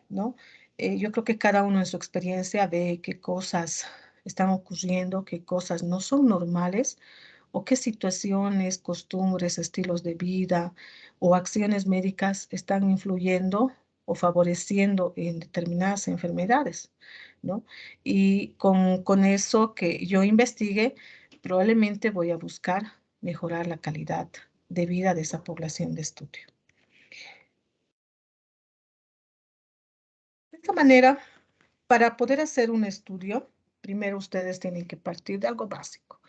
S3: ¿no? Yo creo que cada uno en su experiencia ve qué cosas están ocurriendo, qué cosas no son normales o qué situaciones, costumbres, estilos de vida o acciones médicas están influyendo o favoreciendo en determinadas enfermedades, ¿no? Y con eso que yo investigue, probablemente voy a buscar mejorar la calidad de vida de esa población de estudio. De esta manera, para poder hacer un estudio, primero ustedes tienen que partir de algo básico.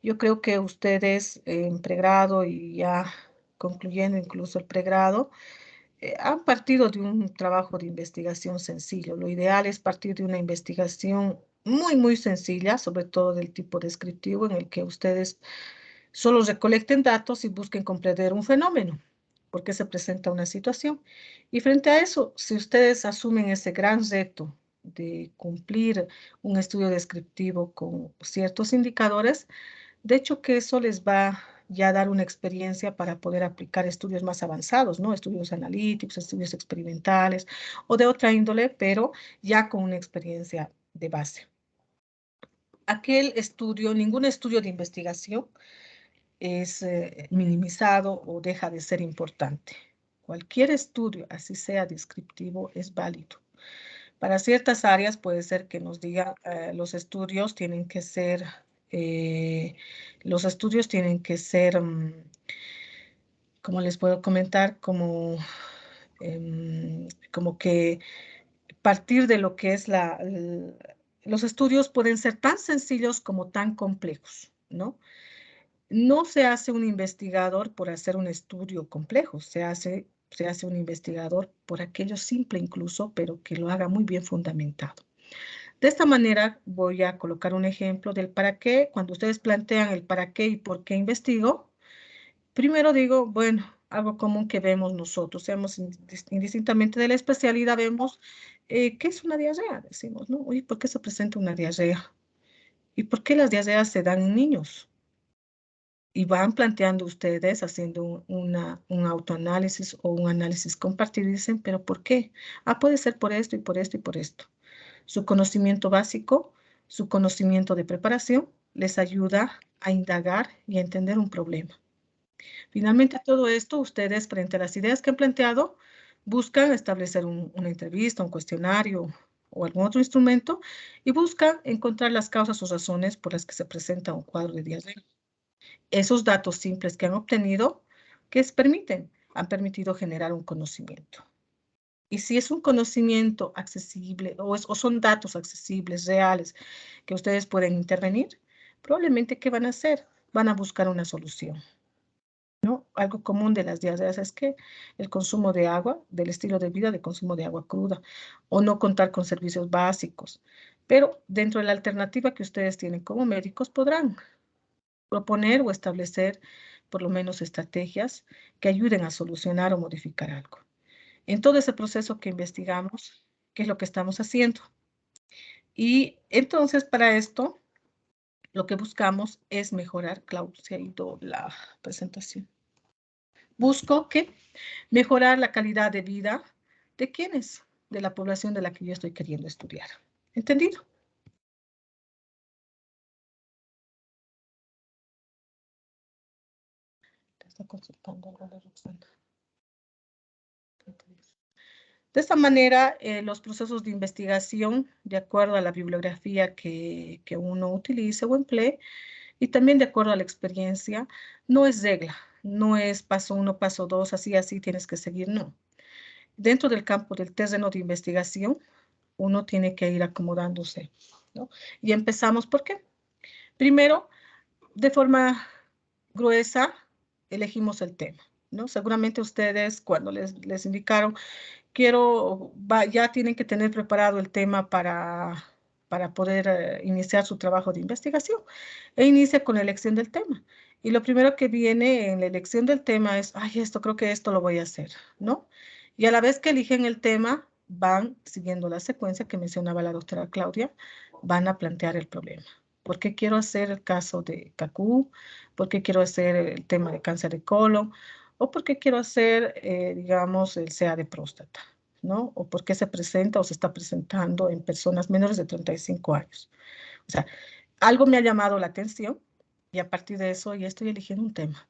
S3: Yo creo que ustedes en pregrado y ya concluyendo incluso el pregrado, han partido de un trabajo de investigación sencillo. Lo ideal es partir de una investigación muy sencilla, sobre todo del tipo descriptivo, en el que ustedes solo recolecten datos y busquen comprender un fenómeno, por qué se presenta una situación. Y frente a eso, si ustedes asumen ese gran reto de cumplir un estudio descriptivo con ciertos indicadores, de hecho que eso les va ya a dar una experiencia para poder aplicar estudios más avanzados, ¿no? Estudios analíticos, estudios experimentales o de otra índole, pero ya con una experiencia de base. Aquel estudio, ningún estudio de investigación es minimizado o deja de ser importante. Cualquier estudio, así sea descriptivo, es válido. Para ciertas áreas puede ser que nos diga los estudios tienen que ser, ¿cómo les puedo comentar? Como que partir de lo que es los estudios pueden ser tan sencillos como tan complejos, ¿no? No se hace un investigador por hacer un estudio complejo, se hace un investigador por aquello simple incluso, pero que lo haga muy bien fundamentado. De esta manera voy a colocar un ejemplo del para qué. Cuando ustedes plantean el para qué y por qué investigo, primero digo, bueno, algo común que vemos nosotros, seamos indistintamente de la especialidad, vemos qué es una diarrea, decimos, ¿no? Oye, ¿por qué se presenta una diarrea? ¿Y por qué las diarreas se dan en niños? Y van planteando ustedes, haciendo un autoanálisis o un análisis compartido y dicen, ¿pero por qué? Ah, puede ser por esto y por esto y por esto. Su conocimiento básico, su conocimiento de preparación les ayuda a indagar y a entender un problema. Finalmente, todo esto, ustedes, frente a las ideas que han planteado, buscan establecer una entrevista, un cuestionario o algún otro instrumento y buscan encontrar las causas o razones por las que se presenta un cuadro de diarrea. Esos datos simples que han obtenido, ¿qué les permiten? Han permitido generar un conocimiento. Y si es un conocimiento accesible o son datos accesibles, reales, que ustedes pueden intervenir, probablemente, ¿qué van a hacer? Van a buscar una solución, ¿no? Algo común de las diarreas es que el consumo de agua, del estilo de vida de consumo de agua cruda, o no contar con servicios básicos. Pero dentro de la alternativa que ustedes tienen como médicos, podrán proponer o establecer por lo menos estrategias que ayuden a solucionar o modificar algo. En todo ese proceso que investigamos, ¿qué es lo que estamos haciendo? Y entonces para esto, lo que buscamos es mejorar, Claudia, se ha ido la presentación. Busco que mejorar la calidad de vida de quienes, de la población de la que yo estoy queriendo estudiar. ¿Entendido? Te está consultando algo de Roxana. De esta manera, los procesos de investigación, de acuerdo a la bibliografía que uno utilice o emplee, y también de acuerdo a la experiencia, no es regla, no es paso 1, paso 2, así tienes que seguir, no. Dentro del campo del terreno de investigación, uno tiene que ir acomodándose, ¿no? Y empezamos, ¿por qué? Primero, de forma gruesa, elegimos el tema, ¿no? Seguramente ustedes, cuando les indicaron, ya tienen que tener preparado el tema para poder iniciar su trabajo de investigación. E inicia con la elección del tema. Y lo primero que viene en la elección del tema es, ay, creo que esto lo voy a hacer, ¿no? Y a la vez que eligen el tema, van siguiendo la secuencia que mencionaba la doctora Claudia, van a plantear el problema. ¿Por qué quiero hacer el caso de CACU? ¿Por qué quiero hacer el tema de cáncer de colon? ¿O por qué quiero hacer, digamos, el CA de próstata? ¿No? ¿O por qué se presenta o se está presentando en personas menores de 35 años? O sea, algo me ha llamado la atención y a partir de eso ya estoy eligiendo un tema.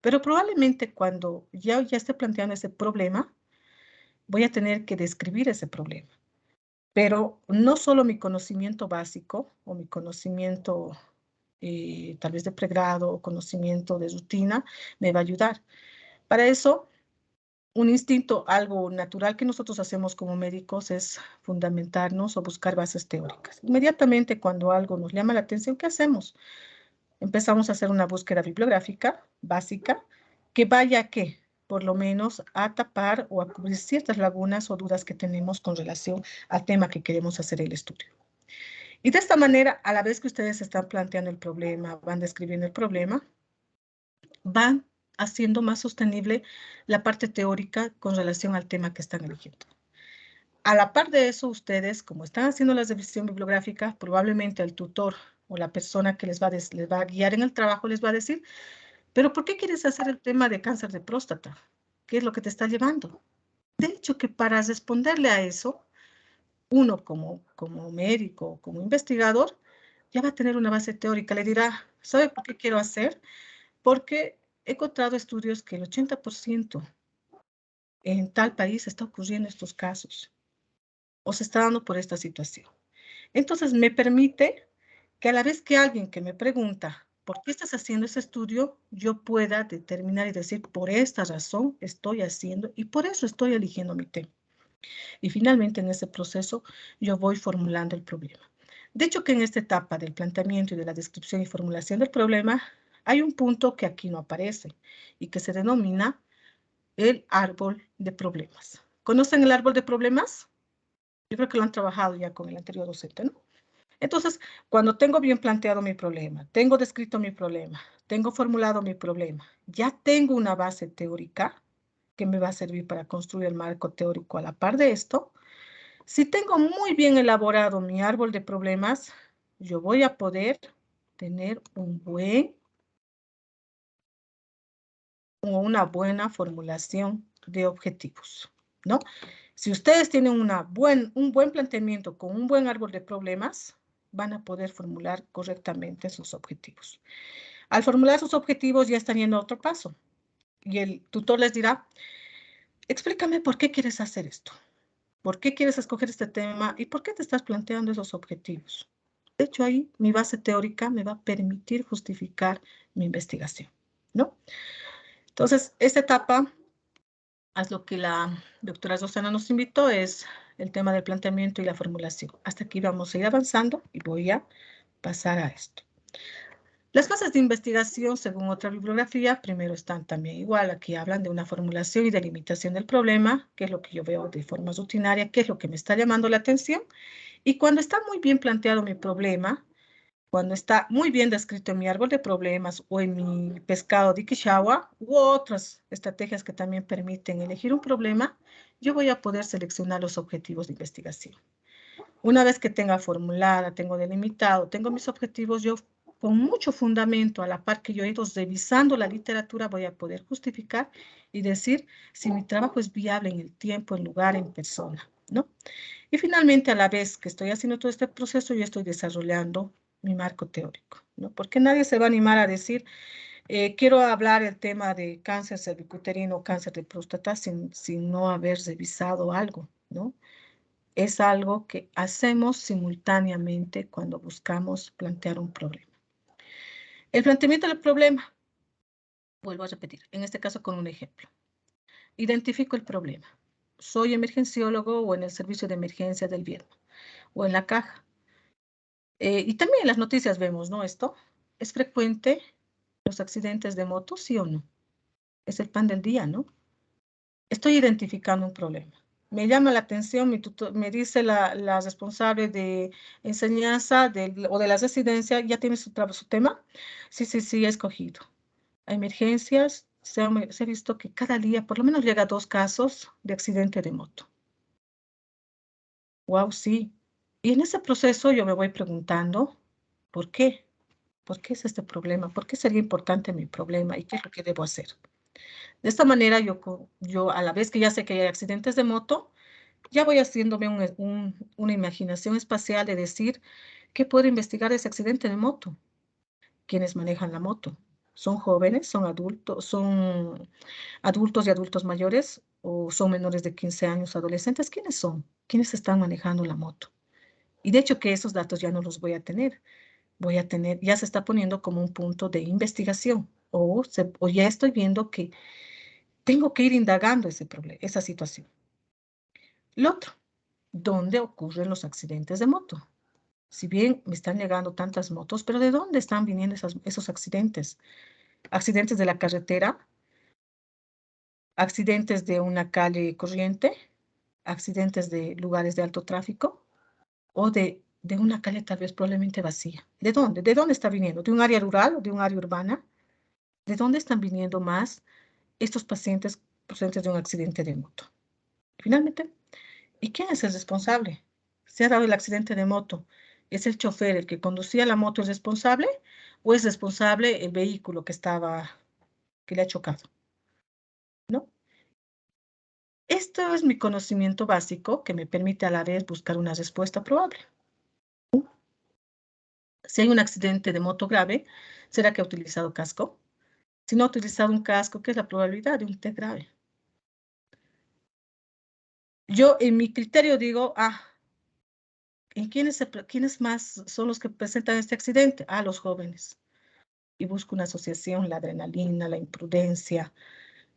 S3: Pero probablemente cuando ya esté planteando ese problema, voy a tener que describir ese problema. Pero no solo mi conocimiento básico o mi conocimiento tal vez de pregrado o conocimiento de rutina me va a ayudar. Para eso, un instinto, algo natural que nosotros hacemos como médicos es fundamentarnos o buscar bases teóricas. Inmediatamente cuando algo nos llama la atención, ¿qué hacemos? Empezamos a hacer una búsqueda bibliográfica básica que vaya a qué, por lo menos a tapar o a cubrir ciertas lagunas o dudas que tenemos con relación al tema que queremos hacer el estudio. Y de esta manera, a la vez que ustedes están planteando el problema, van describiendo el problema, van haciendo más sostenible la parte teórica con relación al tema que están eligiendo. A la par de eso, ustedes, como están haciendo la revisión bibliográfica, probablemente el tutor o la persona que les va a guiar en el trabajo les va a decir, pero ¿por qué quieres hacer el tema de cáncer de próstata? ¿Qué es lo que te está llevando? De hecho, que para responderle a eso, uno como médico, como investigador, ya va a tener una base teórica. Le dirá, ¿sabe por qué quiero hacer? Porque he encontrado estudios que el 80% en tal país está ocurriendo estos casos o se está dando por esta situación. Entonces, me permite que a la vez que alguien que me pregunta, ¿por qué estás haciendo ese estudio? Yo pueda determinar y decir, por esta razón estoy haciendo y por eso estoy eligiendo mi tema. Y finalmente en ese proceso yo voy formulando el problema. De hecho que en esta etapa del planteamiento y de la descripción y formulación del problema hay un punto que aquí no aparece y que se denomina el árbol de problemas. ¿Conocen el árbol de problemas? Yo creo que lo han trabajado ya con el anterior docente, ¿no? Entonces, cuando tengo bien planteado mi problema, tengo descrito mi problema, tengo formulado mi problema, ya tengo una base teórica que me va a servir para construir el marco teórico a la par de esto. Si tengo muy bien elaborado mi árbol de problemas, yo voy a poder tener una buena formulación de objetivos, ¿no? Si ustedes tienen un buen planteamiento con un buen árbol de problemas, van a poder formular correctamente sus objetivos. Al formular sus objetivos ya están yendo a otro paso y el tutor les dirá, explícame por qué quieres hacer esto. ¿Por qué quieres escoger este tema y por qué te estás planteando esos objetivos? De hecho, ahí mi base teórica me va a permitir justificar mi investigación, ¿no? Entonces, esta etapa, a lo que la doctora Rosana nos invitó, es el tema del planteamiento y la formulación. Hasta aquí vamos a ir avanzando y voy a pasar a esto. Las fases de investigación, según otra bibliografía, primero están también igual. Aquí hablan de una formulación y delimitación del problema, que es lo que yo veo de forma rutinaria, qué es lo que me está llamando la atención. Y cuando está muy bien planteado mi problema, cuando está muy bien descrito en mi árbol de problemas o en mi pescado de Ikishawa u otras estrategias que también permiten elegir un problema, yo voy a poder seleccionar los objetivos de investigación. Una vez que tenga formulada, tengo delimitado, tengo mis objetivos, yo con mucho fundamento, a la par que yo he ido revisando la literatura, voy a poder justificar y decir si mi trabajo es viable en el tiempo, en lugar, en persona, ¿no? Y finalmente, a la vez que estoy haciendo todo este proceso, yo estoy desarrollando mi marco teórico, ¿no? Porque nadie se va a animar a decir, quiero hablar el tema de cáncer cervicuterino o cáncer de próstata sin no haber revisado algo, ¿no? Es algo que hacemos simultáneamente cuando buscamos plantear un problema. El planteamiento del problema, vuelvo a repetir, en este caso con un ejemplo. Identifico el problema. Soy emergenciólogo o en el servicio de emergencia del Vietnam o en la caja. Y también en las noticias vemos, ¿no? Esto, ¿es frecuente los accidentes de moto, sí o no? Es el pan del día, ¿no? Estoy identificando un problema. Me llama la atención, me dice la responsable de enseñanza o de la residencia, ¿ya tiene su tema? Sí, he escogido. A emergencias, se ha visto que cada día por lo menos llega 2 casos de accidente de moto. Wow, sí. Y en ese proceso yo me voy preguntando, ¿Por qué? ¿Por qué es este problema? ¿Por qué sería importante mi problema? ¿Y qué es lo que debo hacer? De esta manera, yo a la vez que ya sé que hay accidentes de moto, ya voy haciéndome una imaginación espacial de decir qué puedo investigar de ese accidente de moto. ¿Quiénes manejan la moto? ¿Son jóvenes? ¿Son adultos y adultos mayores? ¿O son menores de 15 años, adolescentes? ¿Quiénes son? ¿Quiénes están manejando la moto? Y de hecho que esos datos ya no los voy a tener. Ya se está poniendo como un punto de investigación. O ya estoy viendo que tengo que ir indagando ese problema, esa situación. Lo otro, ¿dónde ocurren los accidentes de moto? Si bien me están llegando tantas motos, pero ¿de dónde están viniendo esos accidentes? Accidentes de la carretera, accidentes de una calle corriente, accidentes de lugares de alto tráfico o de una calle tal vez probablemente vacía. ¿De dónde? ¿De dónde está viniendo? ¿De un área rural o de un área urbana? ¿De dónde están viniendo más estos pacientes procedentes de un accidente de moto? Finalmente, ¿y quién es el responsable? ¿Se ha dado el accidente de moto? ¿Es el chofer el que conducía la moto el responsable o es responsable el vehículo que le ha chocado? ¿No? Esto es mi conocimiento básico que me permite a la vez buscar una respuesta probable. Si hay un accidente de moto grave, ¿será que ha utilizado casco? Si no ha utilizado un casco, ¿qué es la probabilidad de un té grave? Yo en mi criterio digo, ¿y quiénes más son los que presentan este accidente? Los jóvenes. Y busco una asociación, la adrenalina, la imprudencia,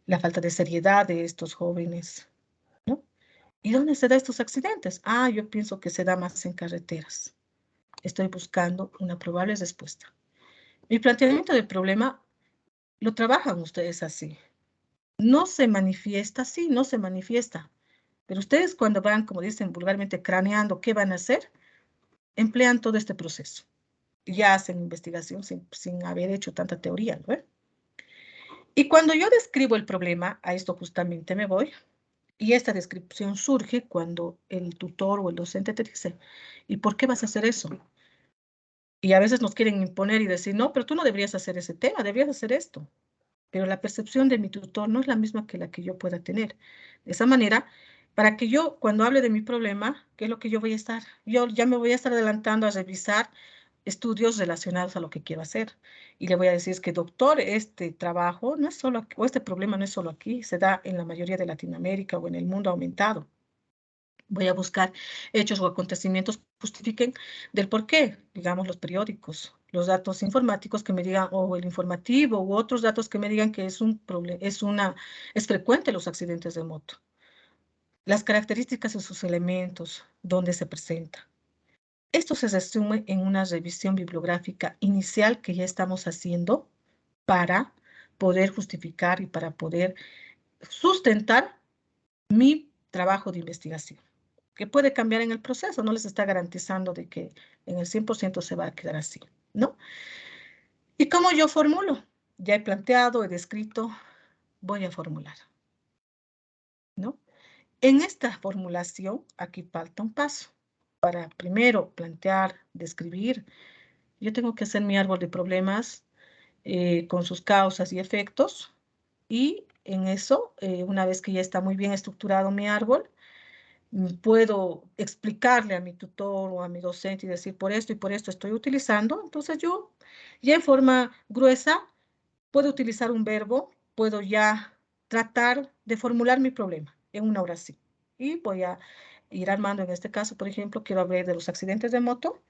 S3: la falta de seriedad de estos jóvenes, ¿no? ¿Y dónde se dan estos accidentes? Yo pienso que se da más en carreteras. Estoy buscando una probable respuesta. Mi planteamiento del problema lo trabajan ustedes así. No se manifiesta así, no se manifiesta. Pero ustedes cuando van, como dicen vulgarmente, craneando qué van a hacer, emplean todo este proceso. Ya hacen investigación sin haber hecho tanta teoría, ¿no? Y cuando yo describo el problema, a esto justamente me voy, y esta descripción surge cuando el tutor o el docente te dice, ¿y por qué vas a hacer eso? Y a veces nos quieren imponer y decir, no, pero tú no deberías hacer ese tema, deberías hacer esto. Pero la percepción de mi tutor no es la misma que la que yo pueda tener. De esa manera, para que yo, cuando hable de mi problema, ¿qué es lo que yo voy a estar? Yo ya me voy a estar adelantando a revisar estudios relacionados a lo que quiero hacer. Y le voy a decir, es que doctor, este trabajo no es solo aquí, o este problema no es solo aquí, se da en la mayoría de Latinoamérica o en el mundo aumentado. Voy a buscar hechos o acontecimientos que justifiquen del por qué, digamos, los periódicos, los datos informáticos que me digan, o el informativo, u otros datos que me digan que es frecuente los accidentes de moto. Las características de sus elementos, dónde se presenta. Esto se resume en una revisión bibliográfica inicial que ya estamos haciendo para poder justificar y para poder sustentar mi trabajo de investigación, que puede cambiar en el proceso, no les está garantizando de que en el 100% se va a quedar así, ¿no? ¿Y cómo yo formulo? Ya he planteado, he descrito, voy a formular, ¿no? En esta formulación, aquí falta un paso. Para primero plantear, describir, yo tengo que hacer mi árbol de problemas con sus causas y efectos, y en eso, una vez que ya está muy bien estructurado mi árbol, puedo explicarle a mi tutor o a mi docente y decir por esto y por esto estoy utilizando. Entonces yo ya en forma gruesa puedo utilizar un verbo, puedo ya tratar de formular mi problema en una oración. Y voy a ir armando, en este caso, por ejemplo, quiero hablar de los accidentes de moto,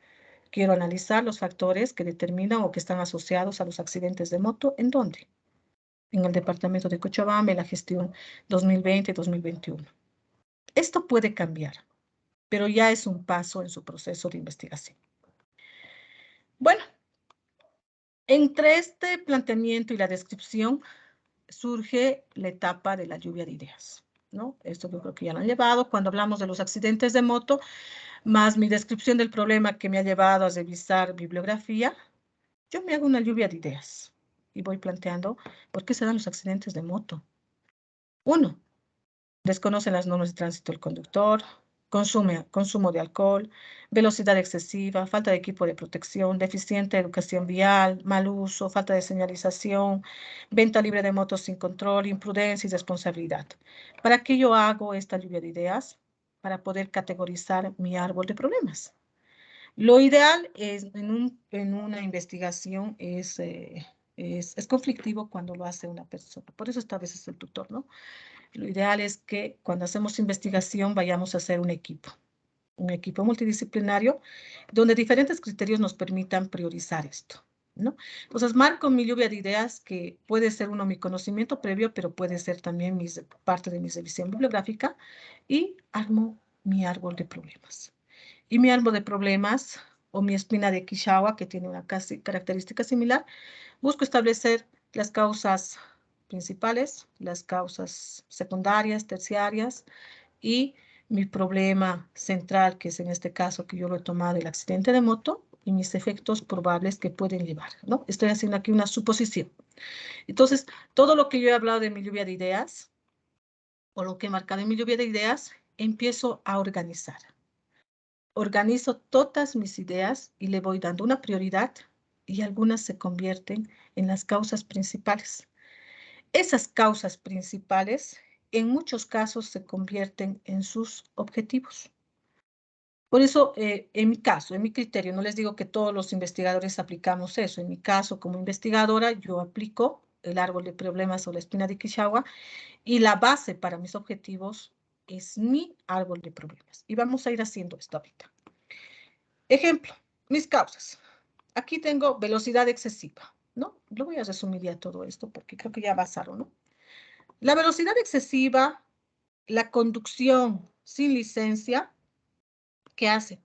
S3: quiero analizar los factores que determinan o que están asociados a los accidentes de moto. ¿En dónde? En el departamento de Cochabamba, en la gestión 2020-2021. Esto puede cambiar, pero ya es un paso en su proceso de investigación. Bueno, entre este planteamiento y la descripción surge la etapa de la lluvia de ideas, ¿no? Esto yo creo que ya lo han llevado cuando hablamos de los accidentes de moto, más mi descripción del problema que me ha llevado a revisar bibliografía, yo me hago una lluvia de ideas y voy planteando por qué se dan los accidentes de moto. Uno, desconocen las normas de tránsito del conductor, consumo de alcohol, velocidad excesiva, falta de equipo de protección, deficiente educación vial, mal uso, falta de señalización, venta libre de motos sin control, imprudencia y irresponsabilidad. ¿Para qué yo hago esta lluvia de ideas? Para poder categorizar mi árbol de problemas. Lo ideal es, en una investigación es conflictivo cuando lo hace una persona. Por eso está a veces el tutor, ¿no? Lo ideal es que cuando hacemos investigación vayamos a hacer un equipo multidisciplinario donde diferentes criterios nos permitan priorizar esto, ¿no? Entonces, marco mi lluvia de ideas que puede ser mi conocimiento previo, pero puede ser también parte de mi revisión bibliográfica y armo mi árbol de problemas. Y mi árbol de problemas o mi espina de Kishawa, que tiene una característica similar, busco establecer las causas principales, las causas secundarias, terciarias y mi problema central, que es en este caso que yo lo he tomado el accidente de moto y mis efectos probables que pueden llevar, ¿no? Estoy haciendo aquí una suposición. Entonces, todo lo que yo he hablado de mi lluvia de ideas o lo que he marcado en mi lluvia de ideas, empiezo a organizar. Organizo todas mis ideas y le voy dando una prioridad y algunas se convierten en las causas principales. Esas causas principales en muchos casos se convierten en sus objetivos. Por eso, en mi caso, en mi criterio, no les digo que todos los investigadores aplicamos eso. En mi caso, como investigadora, yo aplico el árbol de problemas o la espina de Kishawa y la base para mis objetivos es mi árbol de problemas. Y vamos a ir haciendo esto ahorita. Ejemplo, mis causas. Aquí tengo velocidad excesiva, ¿no? Lo voy a resumir ya todo esto porque creo que ya basaron, ¿no? La velocidad excesiva, la conducción sin licencia, ¿qué hace?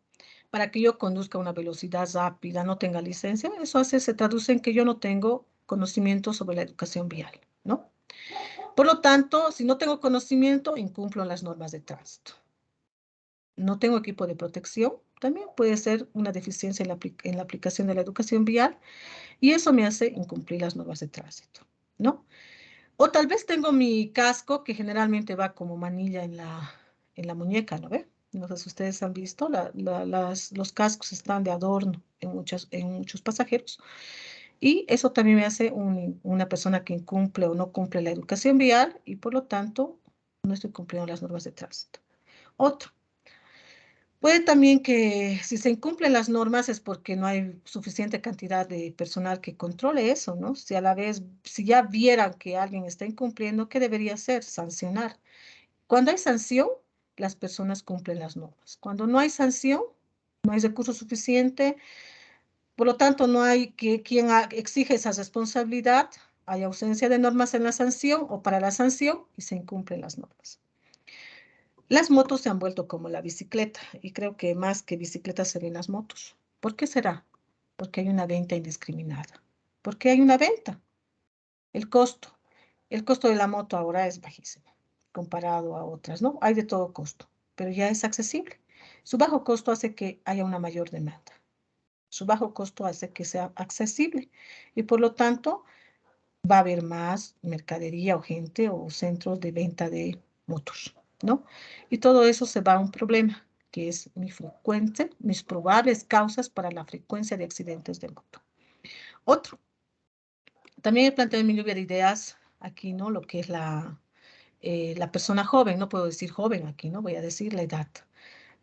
S3: Para que yo conduzca a una velocidad rápida, no tenga licencia, eso se traduce en que yo no tengo conocimiento sobre la educación vial, ¿no? Por lo tanto, si no tengo conocimiento, incumplo las normas de tránsito. No tengo equipo de protección, también puede ser una deficiencia en la aplicación de la educación vial y eso me hace incumplir las normas de tránsito, ¿no? O tal vez tengo mi casco que generalmente va como manilla en la muñeca, ¿no ve? No sé si ustedes han visto, los cascos están de adorno en muchos pasajeros. Y eso también me hace una persona que incumple o no cumple la educación vial y por lo tanto no estoy cumpliendo las normas de tránsito. Otro. Puede también que si se incumplen las normas es porque no hay suficiente cantidad de personal que controle eso, ¿no? Si a la vez, si ya vieran que alguien está incumpliendo, ¿qué debería hacer? Sancionar. Cuando hay sanción, las personas cumplen las normas. Cuando no hay sanción, no hay recurso suficiente, por lo tanto no hay quien exige esa responsabilidad, hay ausencia de normas en la sanción o para la sanción y se incumplen las normas. Las motos se han vuelto como la bicicleta y creo que más que bicicletas se ven las motos. ¿Por qué será? Porque hay una venta indiscriminada. ¿Por qué hay una venta? El costo. El costo de la moto ahora es bajísimo comparado a otras, ¿no? Hay de todo costo, pero ya es accesible. Su bajo costo hace que haya una mayor demanda. Su bajo costo hace que sea accesible y por lo tanto va a haber más mercadería o gente o centros de venta de motos, ¿no? Y todo eso se va a un problema, que es mis probables causas para la frecuencia de accidentes de moto. Otro, también he planteado en mi lluvia de ideas aquí, ¿no? Lo que es la persona joven, no puedo decir joven aquí, ¿no? Voy a decir la edad.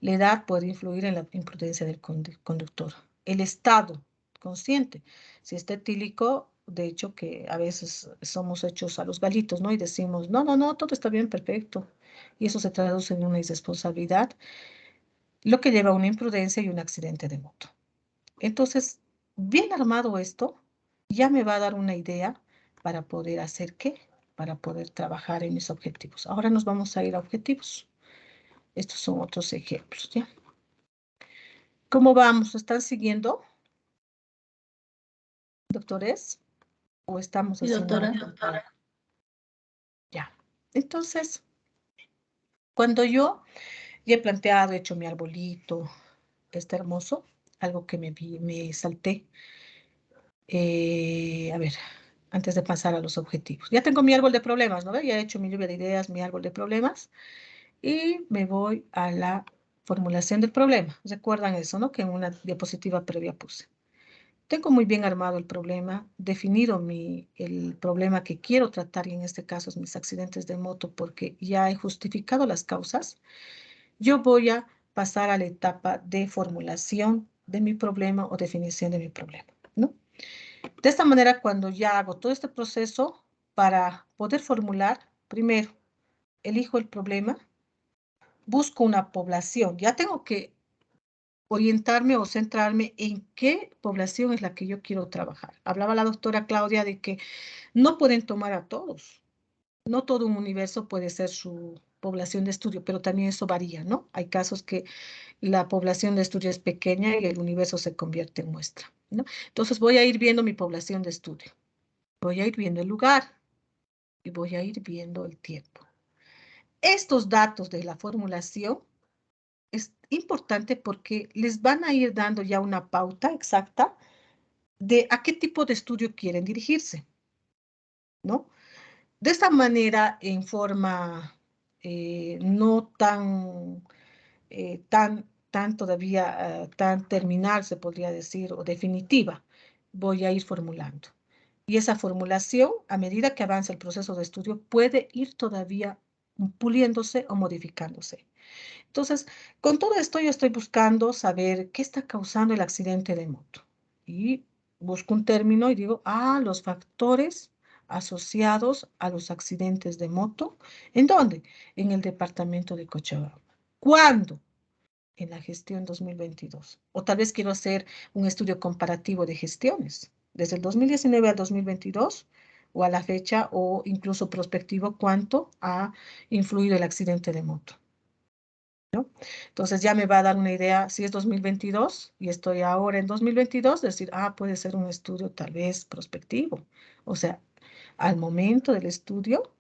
S3: La edad puede influir en la imprudencia del conductor. El estado consciente. Si está etílico, de hecho que a veces somos hechos a los galitos, ¿no? Y decimos, no, no, no, todo está bien, perfecto. Y eso se traduce en una irresponsabilidad, lo que lleva a una imprudencia y un accidente de moto. Entonces, bien armado esto, ya me va a dar una idea para poder hacer qué, para poder trabajar en mis objetivos. Ahora nos vamos a ir a objetivos. Estos son otros ejemplos, ¿ya? ¿Cómo vamos? ¿Están siguiendo, doctores? ¿O estamos
S1: Sí,
S3: haciendo?
S1: doctora.
S3: Ya. Entonces, cuando yo ya he planteado, he hecho mi arbolito, está hermoso, algo que me salté. A ver, antes de pasar a los objetivos. Ya tengo mi árbol de problemas, ¿no? Ya he hecho mi lluvia de ideas, mi árbol de problemas. Y me voy a la formulación del problema. ¿Recuerdan eso, no? Que en una diapositiva previa puse. Tengo muy bien armado el problema, definido el problema que quiero tratar, y en este caso es mis accidentes de moto, porque ya he justificado las causas. Yo voy a pasar a la etapa de formulación de mi problema o definición de mi problema, ¿no? De esta manera, cuando ya hago todo este proceso para poder formular, primero elijo el problema, busco una población, ya tengo que orientarme o centrarme en qué población es la que yo quiero trabajar. Hablaba la doctora Claudia de que no pueden tomar a todos. No todo un universo puede ser su población de estudio, pero también eso varía, ¿no? Hay casos que la población de estudio es pequeña y el universo se convierte en muestra, ¿no? Entonces voy a ir viendo mi población de estudio. Voy a ir viendo el lugar y voy a ir viendo el tiempo. Estos datos de la formulación es importante porque les van a ir dando ya una pauta exacta de a qué tipo de estudio quieren dirigirse, ¿no? De esta manera, en forma no tan todavía, tan terminal, se podría decir, o definitiva, voy a ir formulando. Y esa formulación, a medida que avanza el proceso de estudio, puede ir todavía puliéndose o modificándose. Entonces, con todo esto yo estoy buscando saber qué está causando el accidente de moto. Y busco un término y digo, los factores asociados a los accidentes de moto. ¿En dónde? En el departamento de Cochabamba. ¿Cuándo? En la gestión 2022. O tal vez quiero hacer un estudio comparativo de gestiones, desde el 2019 al 2022, o a la fecha, o incluso prospectivo, cuánto ha influido el accidente de moto, ¿no? Entonces ya me va a dar una idea, si es 2022 y estoy ahora en 2022, decir, puede ser un estudio tal vez prospectivo. O sea, al momento del estudio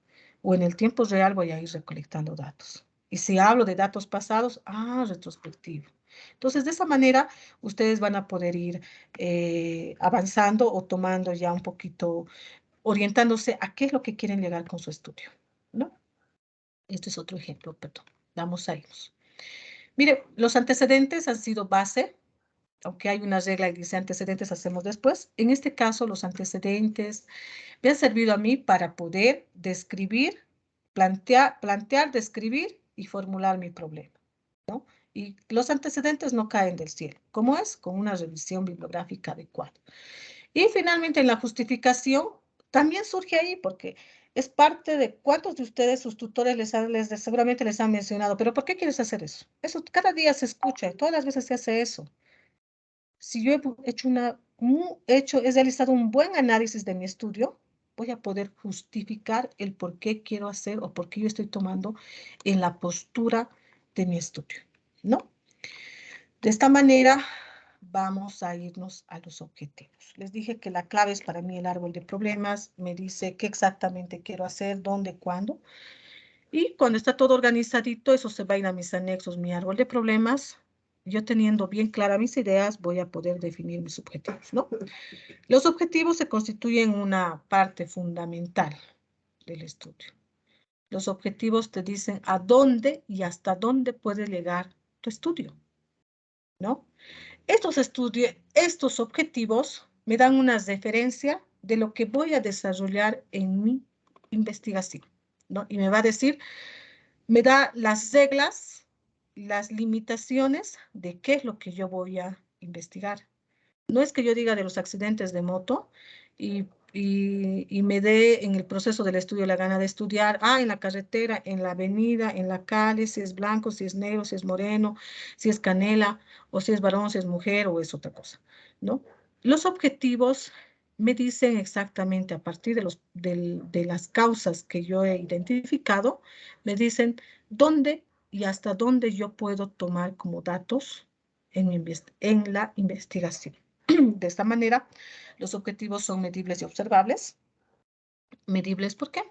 S3: o en el tiempo real voy a ir recolectando datos. Y si hablo de datos pasados, retrospectivo. Entonces, de esa manera, ustedes van a poder ir avanzando o tomando ya un poquito, orientándose a qué es lo que quieren llegar con su estudio, ¿no? Este es otro ejemplo, perdón. Vamos a irnos. Mire, los antecedentes han sido base, aunque hay una regla que dice antecedentes hacemos después. En este caso, los antecedentes me han servido a mí para poder describir, plantear, describir y formular mi problema, ¿no? Y los antecedentes no caen del cielo. ¿Cómo es? Con una revisión bibliográfica adecuada. Y finalmente en la justificación también surge ahí porque es parte de cuántos de ustedes, sus tutores, seguramente les han mencionado, pero ¿por qué quieres hacer eso? Eso cada día se escucha, todas las veces se hace eso. Si yo he realizado un buen análisis de mi estudio, voy a poder justificar el por qué quiero hacer o por qué yo estoy tomando en la postura de mi estudio, ¿no? De esta manera vamos a irnos a los objetivos. Les dije que la clave es para mí el árbol de problemas, me dice qué exactamente quiero hacer, dónde, cuándo. Y cuando está todo organizadito, eso se va a ir a mis anexos, mi árbol de problemas. Yo teniendo bien claras mis ideas, voy a poder definir mis objetivos, ¿no? Los objetivos se constituyen una parte fundamental del estudio. Los objetivos te dicen a dónde y hasta dónde puede llegar tu estudio, ¿no? Estos objetivos me dan una referencia de lo que voy a desarrollar en mi investigación, ¿no? Y me va a decir, me da las reglas, las limitaciones de qué es lo que yo voy a investigar. No es que yo diga de los accidentes de moto y me dé en el proceso del estudio la gana de estudiar, en la carretera, en la avenida, en la calle, si es blanco, si es negro, si es moreno, si es canela, o si es varón, si es mujer, o es otra cosa, ¿no? Los objetivos me dicen exactamente a partir de las causas que yo he identificado, me dicen dónde y hasta dónde yo puedo tomar como datos en la investigación. De esta manera, los objetivos son medibles y observables. ¿Medibles por qué?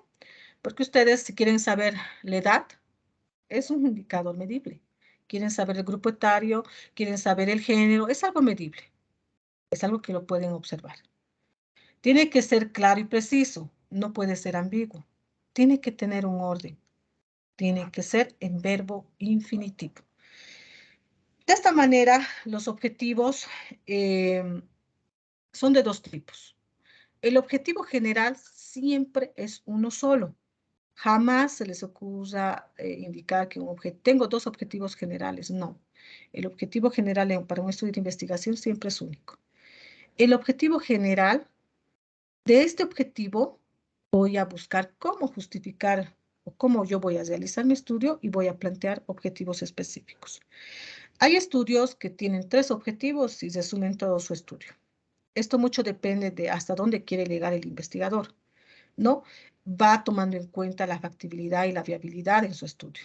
S3: Porque ustedes, si quieren saber la edad, es un indicador medible. Quieren saber el grupo etario, quieren saber el género, es algo medible. Es algo que lo pueden observar. Tiene que ser claro y preciso, no puede ser ambiguo. Tiene que tener un orden. Tiene que ser en verbo infinitivo. De esta manera, los objetivos son de dos tipos. El objetivo general siempre es uno solo. Jamás se les ocurra indicar que tengo dos objetivos generales. No. El objetivo general para un estudio de investigación siempre es único. El objetivo general, de este objetivo voy a buscar cómo justificar o cómo yo voy a realizar mi estudio y voy a plantear objetivos específicos. Hay estudios que tienen 3 objetivos y resumen todo su estudio. Esto mucho depende de hasta dónde quiere llegar el investigador, ¿no? Va tomando en cuenta la factibilidad y la viabilidad en su estudio.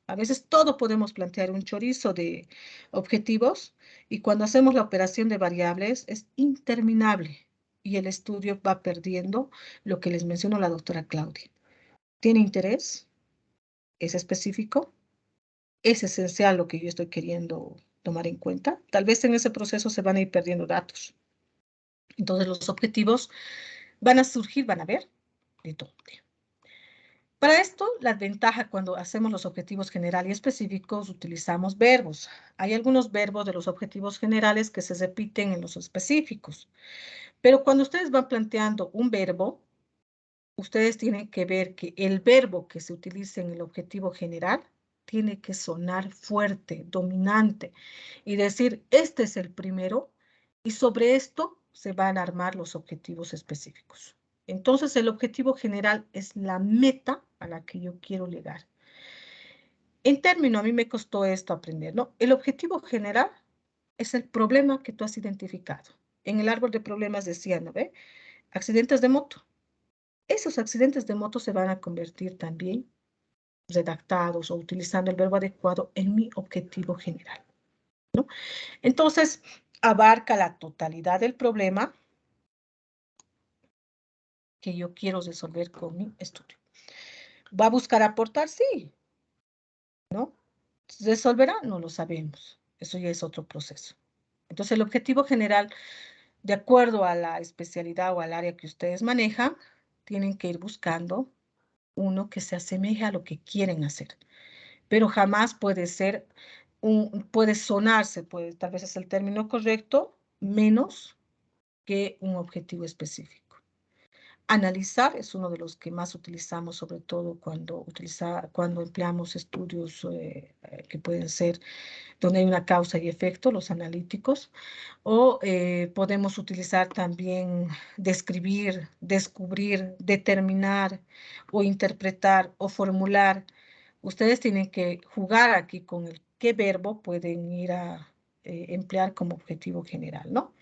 S3: A veces todo podemos plantear un chorizo de objetivos y cuando hacemos la operación de variables es interminable y el estudio va perdiendo lo que les mencionó la doctora Claudia. ¿Tiene interés? ¿Es específico? ¿Es esencial lo que yo estoy queriendo tomar en cuenta? Tal vez en ese proceso se van a ir perdiendo datos. Entonces los objetivos van a surgir, van a ver de todo. Para esto, la ventaja cuando hacemos los objetivos generales y específicos, utilizamos verbos. Hay algunos verbos de los objetivos generales que se repiten en los específicos. Pero cuando ustedes van planteando un verbo, ustedes tienen que ver que el verbo que se utilice en el objetivo general tiene que sonar fuerte, dominante, y decir, este es el primero, y sobre esto se van a armar los objetivos específicos. Entonces, el objetivo general es la meta a la que yo quiero llegar. En términos, a mí me costó esto aprender, ¿no? El objetivo general es el problema que tú has identificado. En el árbol de problemas decía, ¿no ve? Accidentes de moto. Esos accidentes de moto se van a convertir también redactados o utilizando el verbo adecuado en mi objetivo general, ¿no? Entonces, abarca la totalidad del problema que yo quiero resolver con mi estudio. ¿Va a buscar aportar? Sí, ¿no? ¿Resolverá? No lo sabemos. Eso ya es otro proceso. Entonces, el objetivo general, de acuerdo a la especialidad o al área que ustedes manejan, tienen que ir buscando uno que se asemeje a lo que quieren hacer. Pero jamás puede ser, puede sonarse, tal vez es el término correcto, menos que un objetivo específico. Analizar es uno de los que más utilizamos, sobre todo cuando empleamos estudios que pueden ser donde hay una causa y efecto, los analíticos, o podemos utilizar también describir, descubrir, determinar o interpretar o formular. Ustedes tienen que jugar aquí con el qué verbo pueden ir a emplear como objetivo general, ¿no?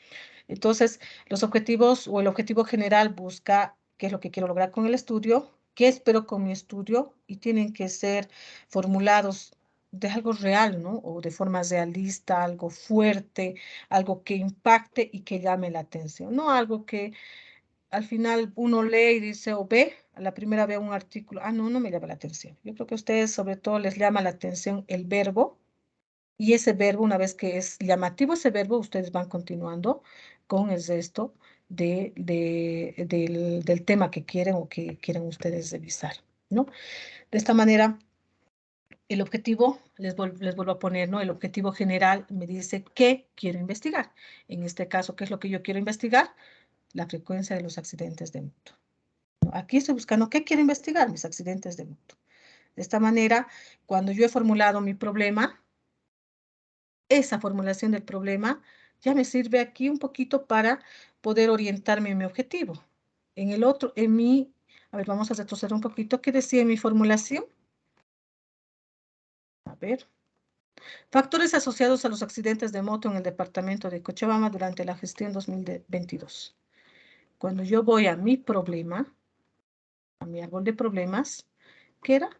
S3: Entonces, los objetivos o el objetivo general busca qué es lo que quiero lograr con el estudio, qué espero con mi estudio y tienen que ser formulados de algo real, ¿no? O de forma realista, algo fuerte, algo que impacte y que llame la atención, no algo que al final uno lee y dice o ve, a la primera ve un artículo, no me llama la atención. Yo creo que a ustedes sobre todo les llama la atención el verbo y ese verbo, una vez que es llamativo ese verbo, ustedes van continuando con el resto del tema que quieren o que quieren ustedes revisar, ¿no? De esta manera, el objetivo, les vuelvo a poner, ¿no? El objetivo general me dice qué quiero investigar. En este caso, ¿qué es lo que yo quiero investigar? La frecuencia de los accidentes de moto. Aquí estoy buscando qué quiero investigar, mis accidentes de moto. De esta manera, cuando yo he formulado mi problema, esa formulación del problema ya me sirve aquí un poquito para poder orientarme en mi objetivo. En el otro, a ver, vamos a retroceder un poquito. ¿Qué decía en mi formulación? A ver. Factores asociados a los accidentes de moto en el departamento de Cochabamba durante la gestión 2022. Cuando yo voy a mi problema, a mi árbol de problemas, ¿qué era?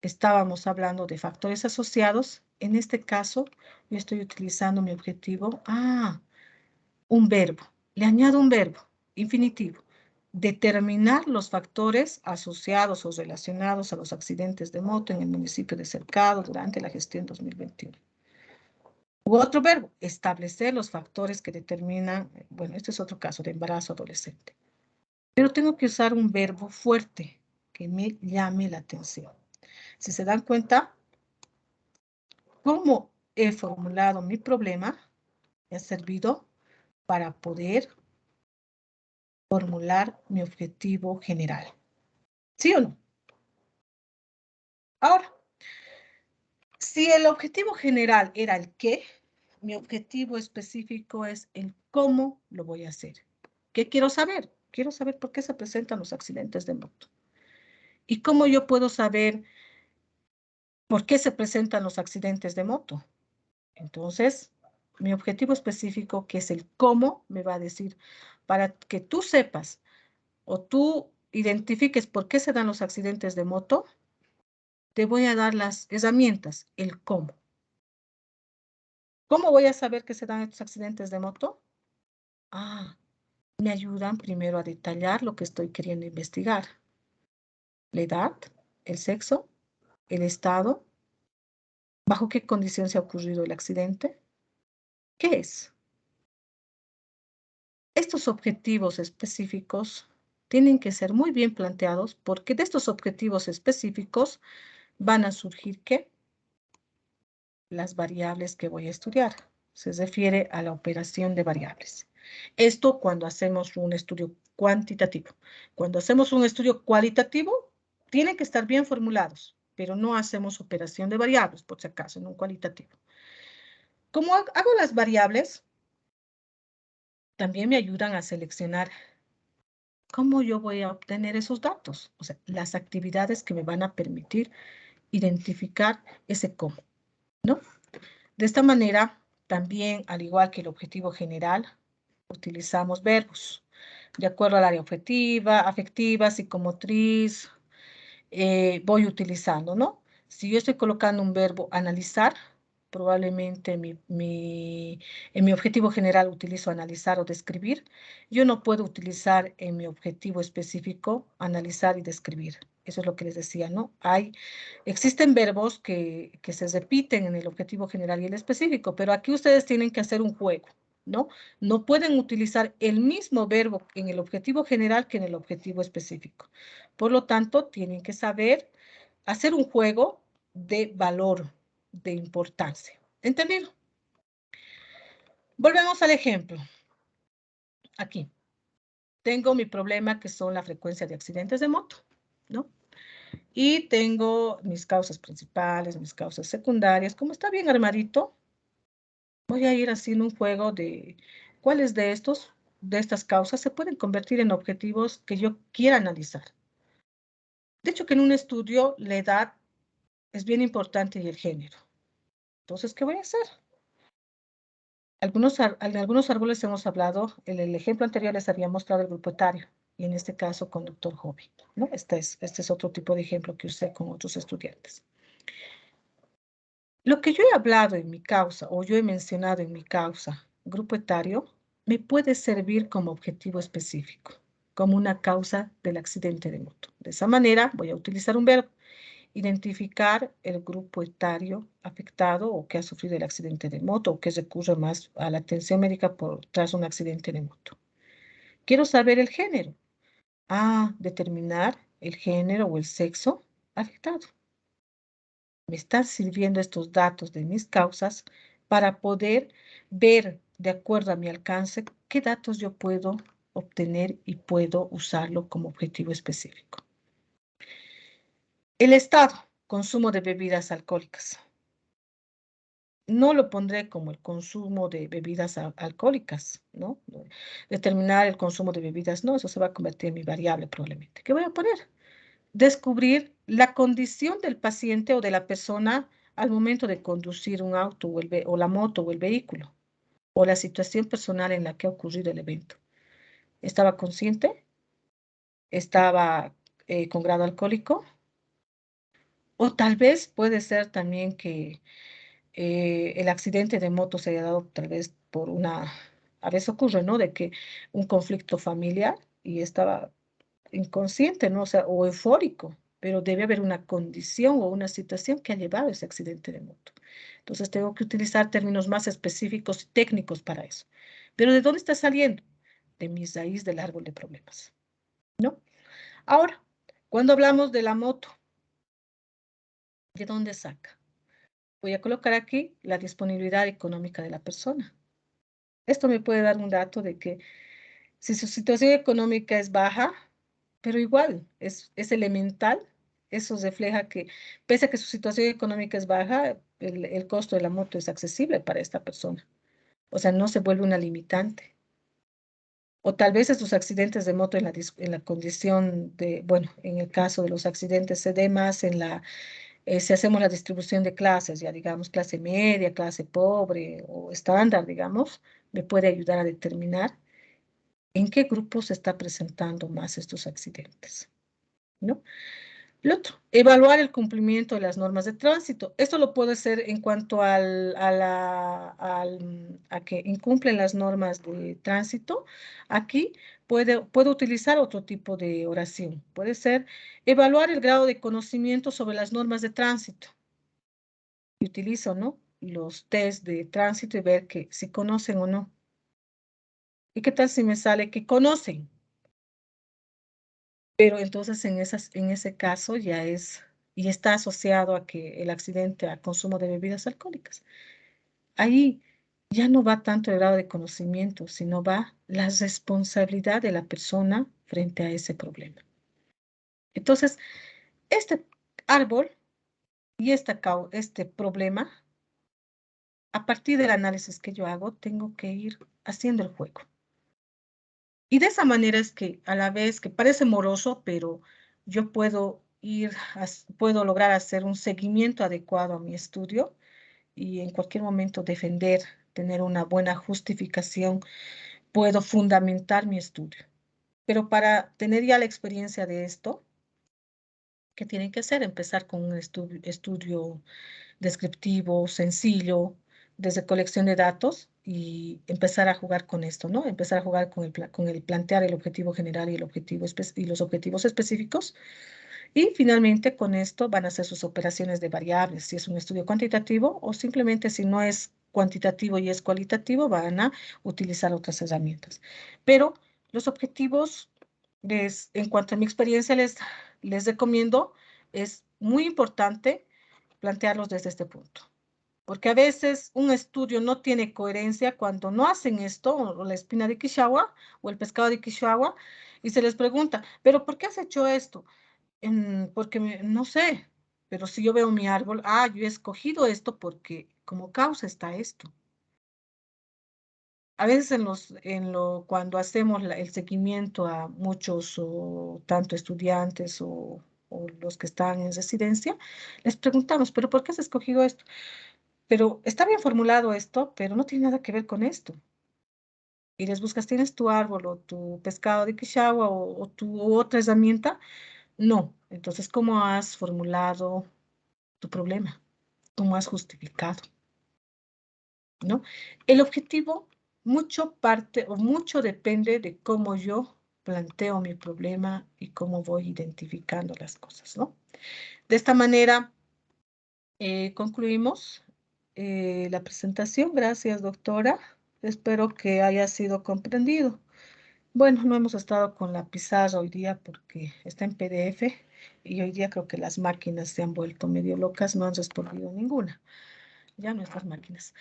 S3: Estábamos hablando de factores asociados. En este caso, yo estoy utilizando mi objetivo. Un verbo. Le añado un verbo, infinitivo. Determinar los factores asociados o relacionados a los accidentes de moto en el municipio de Cercado durante la gestión 2021. U otro verbo, establecer los factores que determinan, bueno, este es otro caso de embarazo adolescente. Pero tengo que usar un verbo fuerte que me llame la atención. Si se dan cuenta, ¿cómo he formulado mi problema, me ha servido para poder formular mi objetivo general. ¿Sí o no? Ahora, si el objetivo general era el qué, mi objetivo específico es el cómo lo voy a hacer. ¿Qué quiero saber? Quiero saber por qué se presentan los accidentes de moto. ¿Y cómo yo puedo saber por qué se presentan los accidentes de moto? Entonces, mi objetivo específico, que es el cómo, me va a decir, para que tú sepas o tú identifiques por qué se dan los accidentes de moto, te voy a dar las herramientas, el cómo. ¿Cómo voy a saber que se dan estos accidentes de moto? Me ayudan primero a detallar lo que estoy queriendo investigar. La edad, el sexo, el estado, bajo qué condición se ha ocurrido el accidente, qué es. Estos objetivos específicos tienen que ser muy bien planteados porque de estos objetivos específicos van a surgir ¿qué? Las variables que voy a estudiar. Se refiere a la operación de variables. Esto cuando hacemos un estudio cuantitativo. Cuando hacemos un estudio cualitativo, tienen que estar bien formulados, pero no hacemos operación de variables, por si acaso, en un cualitativo. Como hago las variables, también me ayudan a seleccionar cómo yo voy a obtener esos datos. O sea, las actividades que me van a permitir identificar ese cómo, ¿no? De esta manera, también, al igual que el objetivo general, utilizamos verbos. De acuerdo al área afectiva, psicomotriz, voy utilizando, ¿no? Si yo estoy colocando un verbo analizar, probablemente en mi objetivo general utilizo analizar o describir. Yo no puedo utilizar en mi objetivo específico analizar y describir. Eso es lo que les decía, ¿no? Existen verbos que se repiten en el objetivo general y el específico, pero aquí ustedes tienen que hacer un juego, ¿no? No pueden utilizar el mismo verbo en el objetivo general que en el objetivo específico. Por lo tanto, tienen que saber hacer un juego de valor, de importancia. ¿Entendido? Volvemos al ejemplo. Aquí. Tengo mi problema que son la frecuencia de accidentes de moto, ¿no? Y tengo mis causas principales, mis causas secundarias. Como está bien armadito, voy a ir haciendo un juego de cuáles de estas causas se pueden convertir en objetivos que yo quiera analizar. De hecho, que en un estudio la edad es bien importante y el género. Entonces, ¿qué voy a hacer? En algunos árboles hemos hablado, en el ejemplo anterior les había mostrado el grupo etario, y en este caso conductor joven, ¿no? Este es otro tipo de ejemplo que usé con otros estudiantes. Lo que yo he hablado en mi causa, o yo he mencionado en mi causa, grupo etario, me puede servir como objetivo específico, como una causa del accidente de moto. De esa manera voy a utilizar un verbo, identificar el grupo etario afectado o que ha sufrido el accidente de moto o que recurre más a la atención médica tras un accidente de moto. Quiero saber el género. Determinar el género o el sexo afectado. Me están sirviendo estos datos de mis causas para poder ver, de acuerdo a mi alcance, qué datos yo puedo obtener y puedo usarlo como objetivo específico. El estado, consumo de bebidas alcohólicas. No lo pondré como el consumo de bebidas alcohólicas, ¿no? Determinar el consumo de bebidas, no, eso se va a convertir en mi variable probablemente. ¿Qué voy a poner? Descubrir la condición del paciente o de la persona al momento de conducir un auto o la moto o el vehículo, o la situación personal en la que ha ocurrido el evento. ¿Estaba consciente? ¿Estaba con grado alcohólico? O tal vez puede ser también que el accidente de moto se haya dado tal vez a veces ocurre, ¿no? De que un conflicto familiar y estaba inconsciente, ¿no? O sea, o eufórico, pero debe haber una condición o una situación que ha llevado a ese accidente de moto. Entonces tengo que utilizar términos más específicos y técnicos para eso. Pero ¿de dónde está saliendo? De mi raíz del árbol de problemas, ¿no? Ahora, cuando hablamos de la moto, ¿de dónde saca? voy a colocar aquí la disponibilidad económica de la persona. Esto me puede dar un dato de que si su situación económica es baja, pero igual es elemental, eso refleja que pese a que su situación económica es baja, el costo de la moto es accesible para esta persona. O sea, no se vuelve una limitante. O tal vez estos accidentes de moto en la condición de, bueno, en el caso de los accidentes se dé más si hacemos la distribución de clases, ya digamos clase media, clase pobre o estándar, digamos, me puede ayudar a determinar en qué grupo se está presentando más estos accidentes, ¿no? Lo otro, evaluar el cumplimiento de las normas de tránsito. Esto lo puedo hacer en cuanto a que incumplen las normas de tránsito. Aquí puedo utilizar otro tipo de oración. Puede ser evaluar el grado de conocimiento sobre las normas de tránsito. Y utilizo, ¿no?, los test de tránsito y ver que si conocen o no. ¿Y qué tal si me sale que conocen? Pero entonces en ese caso y está asociado a que el accidente a consumo de bebidas alcohólicas. Ahí ya no va tanto el grado de conocimiento, sino va la responsabilidad de la persona frente a ese problema. Entonces, este árbol y este problema, a partir del análisis que yo hago, tengo que ir haciendo el juego. Y de esa manera es que a la vez que parece moroso, pero yo puedo lograr hacer un seguimiento adecuado a mi estudio y en cualquier momento defender, tener una buena justificación, puedo fundamentar mi estudio. Pero para tener ya la experiencia de esto, ¿qué tienen que hacer? Empezar con un estudio descriptivo, sencillo, desde colección de datos y empezar a jugar con esto, ¿no? Empezar a jugar con el plantear el objetivo general y, y los objetivos específicos. Y finalmente con esto van a hacer sus operaciones de variables, si es un estudio cuantitativo o simplemente si no es cuantitativo y es cualitativo, van a utilizar otras herramientas. Pero los objetivos, en cuanto a mi experiencia, les recomiendo, es muy importante plantearlos desde este punto. Porque a veces un estudio no tiene coherencia cuando no hacen esto, o la espina de Quixagua, o el pescado de Quixagua, y se les pregunta, ¿pero por qué has hecho esto? Porque no sé, pero si yo veo mi árbol, yo he escogido esto porque como causa está esto. A veces cuando hacemos el seguimiento a muchos, o tanto estudiantes o los que están en residencia, les preguntamos, ¿pero por qué has escogido esto? Pero está bien formulado esto, pero no tiene nada que ver con esto. Y les buscas, ¿tienes tu árbol o tu pescado de Quixagua o tu otra herramienta? No. Entonces, ¿cómo has formulado tu problema? ¿Cómo has justificado? ¿No? El objetivo mucho depende de cómo yo planteo mi problema y cómo voy identificando las cosas, ¿no? De esta manera, concluimos la presentación. Gracias, doctora. Espero que haya sido comprendido. Bueno, no hemos estado con la pizarra hoy día porque está en PDF y hoy día creo que las máquinas se han vuelto medio locas, no han respondido ninguna. Ya nuestras máquinas.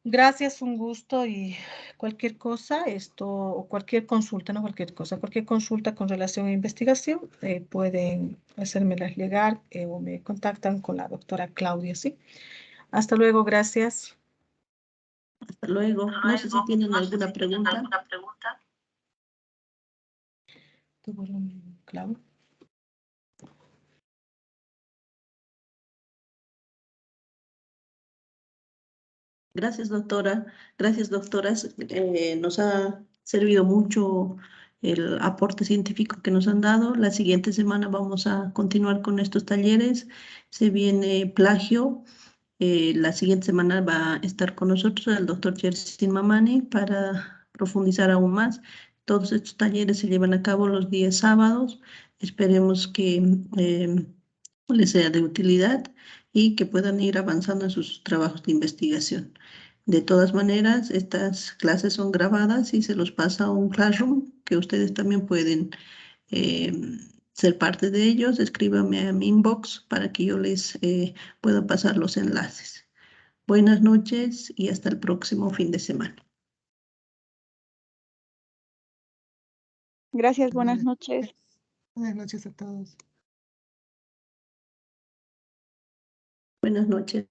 S3: Gracias, un gusto y cualquier cosa, o cualquier consulta, no cualquier cosa, cualquier consulta con relación a investigación, pueden hacérmelas llegar o me contactan con la doctora Claudia, ¿sí? Hasta luego, gracias.
S1: Hasta luego. No sé si tienen alguna pregunta.
S3: Tu volumen, Clau.
S1: Gracias, doctora. Gracias, doctoras. Nos ha servido mucho el aporte científico que nos han dado. La siguiente semana vamos a continuar con estos talleres. Se viene plagio. La siguiente semana va a estar con nosotros el doctor Jersin Mamani para profundizar aún más. Todos estos talleres se llevan a cabo los días sábados. Esperemos que les sea de utilidad y que puedan ir avanzando en sus trabajos de investigación. De todas maneras, estas clases son grabadas y se los pasa a un Classroom que ustedes también pueden ser parte de ellos. Escríbame a mi inbox para que yo les pueda pasar los enlaces. Buenas noches y hasta el próximo fin de semana.
S6: Gracias, buenas noches.
S2: Buenas noches a todos.
S1: Buenas noches.